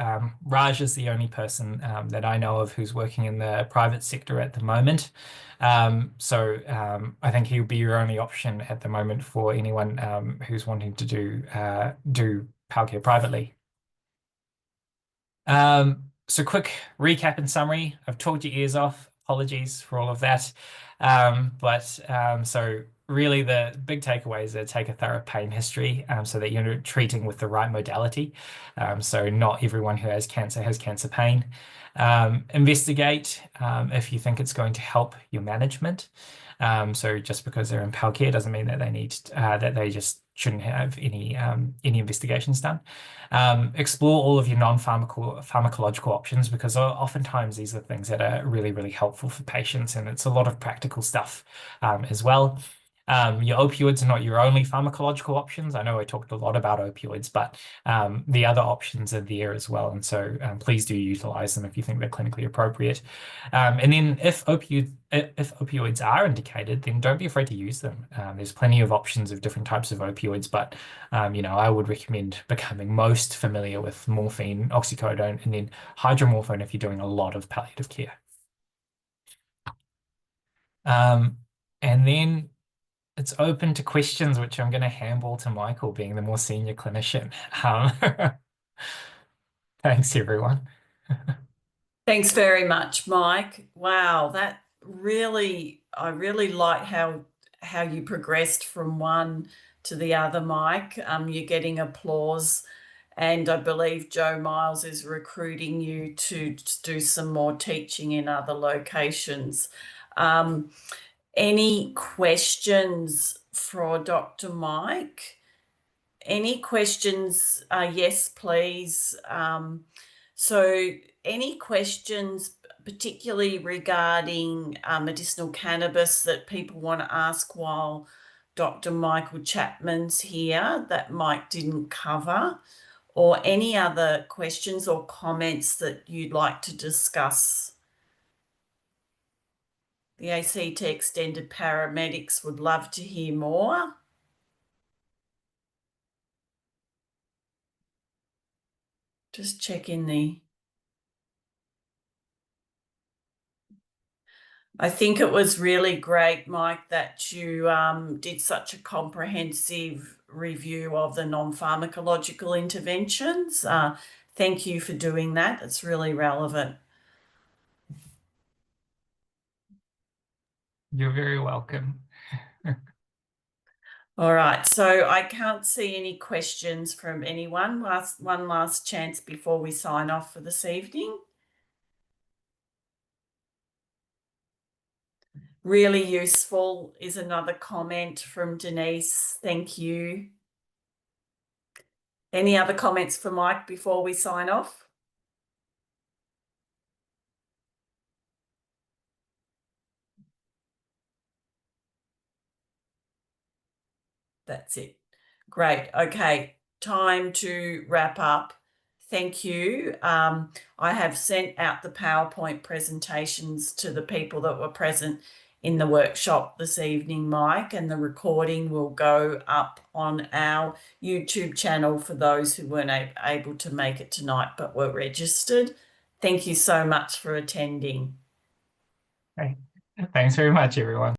Raj is the only person that I know of who's working in the private sector at the moment. I think he'll be your only option at the moment for anyone who's wanting to do Palcare privately. So quick recap and summary. I've talked your ears off. Apologies for all of that. So really the big takeaways are take a thorough pain history so that you're treating with the right modality. So not everyone who has cancer pain. Investigate if you think it's going to help your management. So just because they're in Palcare doesn't mean that they just shouldn't have any investigations done. Explore all of your non-pharmacological options, because oftentimes these are things that are really, really helpful for patients, and it's a lot of practical stuff as well. Your opioids are not your only pharmacological options. I know I talked a lot about opioids, but the other options are there as well. And so please do utilize them if you think they're clinically appropriate. And then if opioids are indicated, then don't be afraid to use them. There's plenty of options of different types of opioids, but I would recommend becoming most familiar with morphine, oxycodone, and then hydromorphone if you're doing a lot of palliative care. And then it's open to questions, which I'm going to handball to Michael, being the more senior clinician. Thanks, everyone. Thanks very much, Mike. Wow, I really like how you progressed from one to the other, Mike. You're getting applause, and I believe Joe Miles is recruiting you to do some more teaching in other locations. Any questions for Dr. Mike? Any questions? Yes, please. So any questions, particularly regarding medicinal cannabis, that people want to ask while Dr. Michael Chapman's here that Mike didn't cover, or any other questions or comments that you'd like to discuss? The ACT Extended paramedics would love to hear more. Just check in I think it was really great, Mike, that you did such a comprehensive review of the non-pharmacological interventions. Thank you for doing that. It's really relevant. You're very welcome. All right, so I can't see any questions from anyone. One last chance before we sign off for this evening. Really useful is another comment from Denise. Thank you. Any other comments for Mike before we sign off? That's it. Great. Okay, time to wrap up. Thank you. I have sent out the PowerPoint presentations to the people that were present in the workshop this evening, Mike, and the recording will go up on our YouTube channel for those who weren't able to make it tonight but were registered. Thank you so much for attending. Okay. Thanks very much, everyone.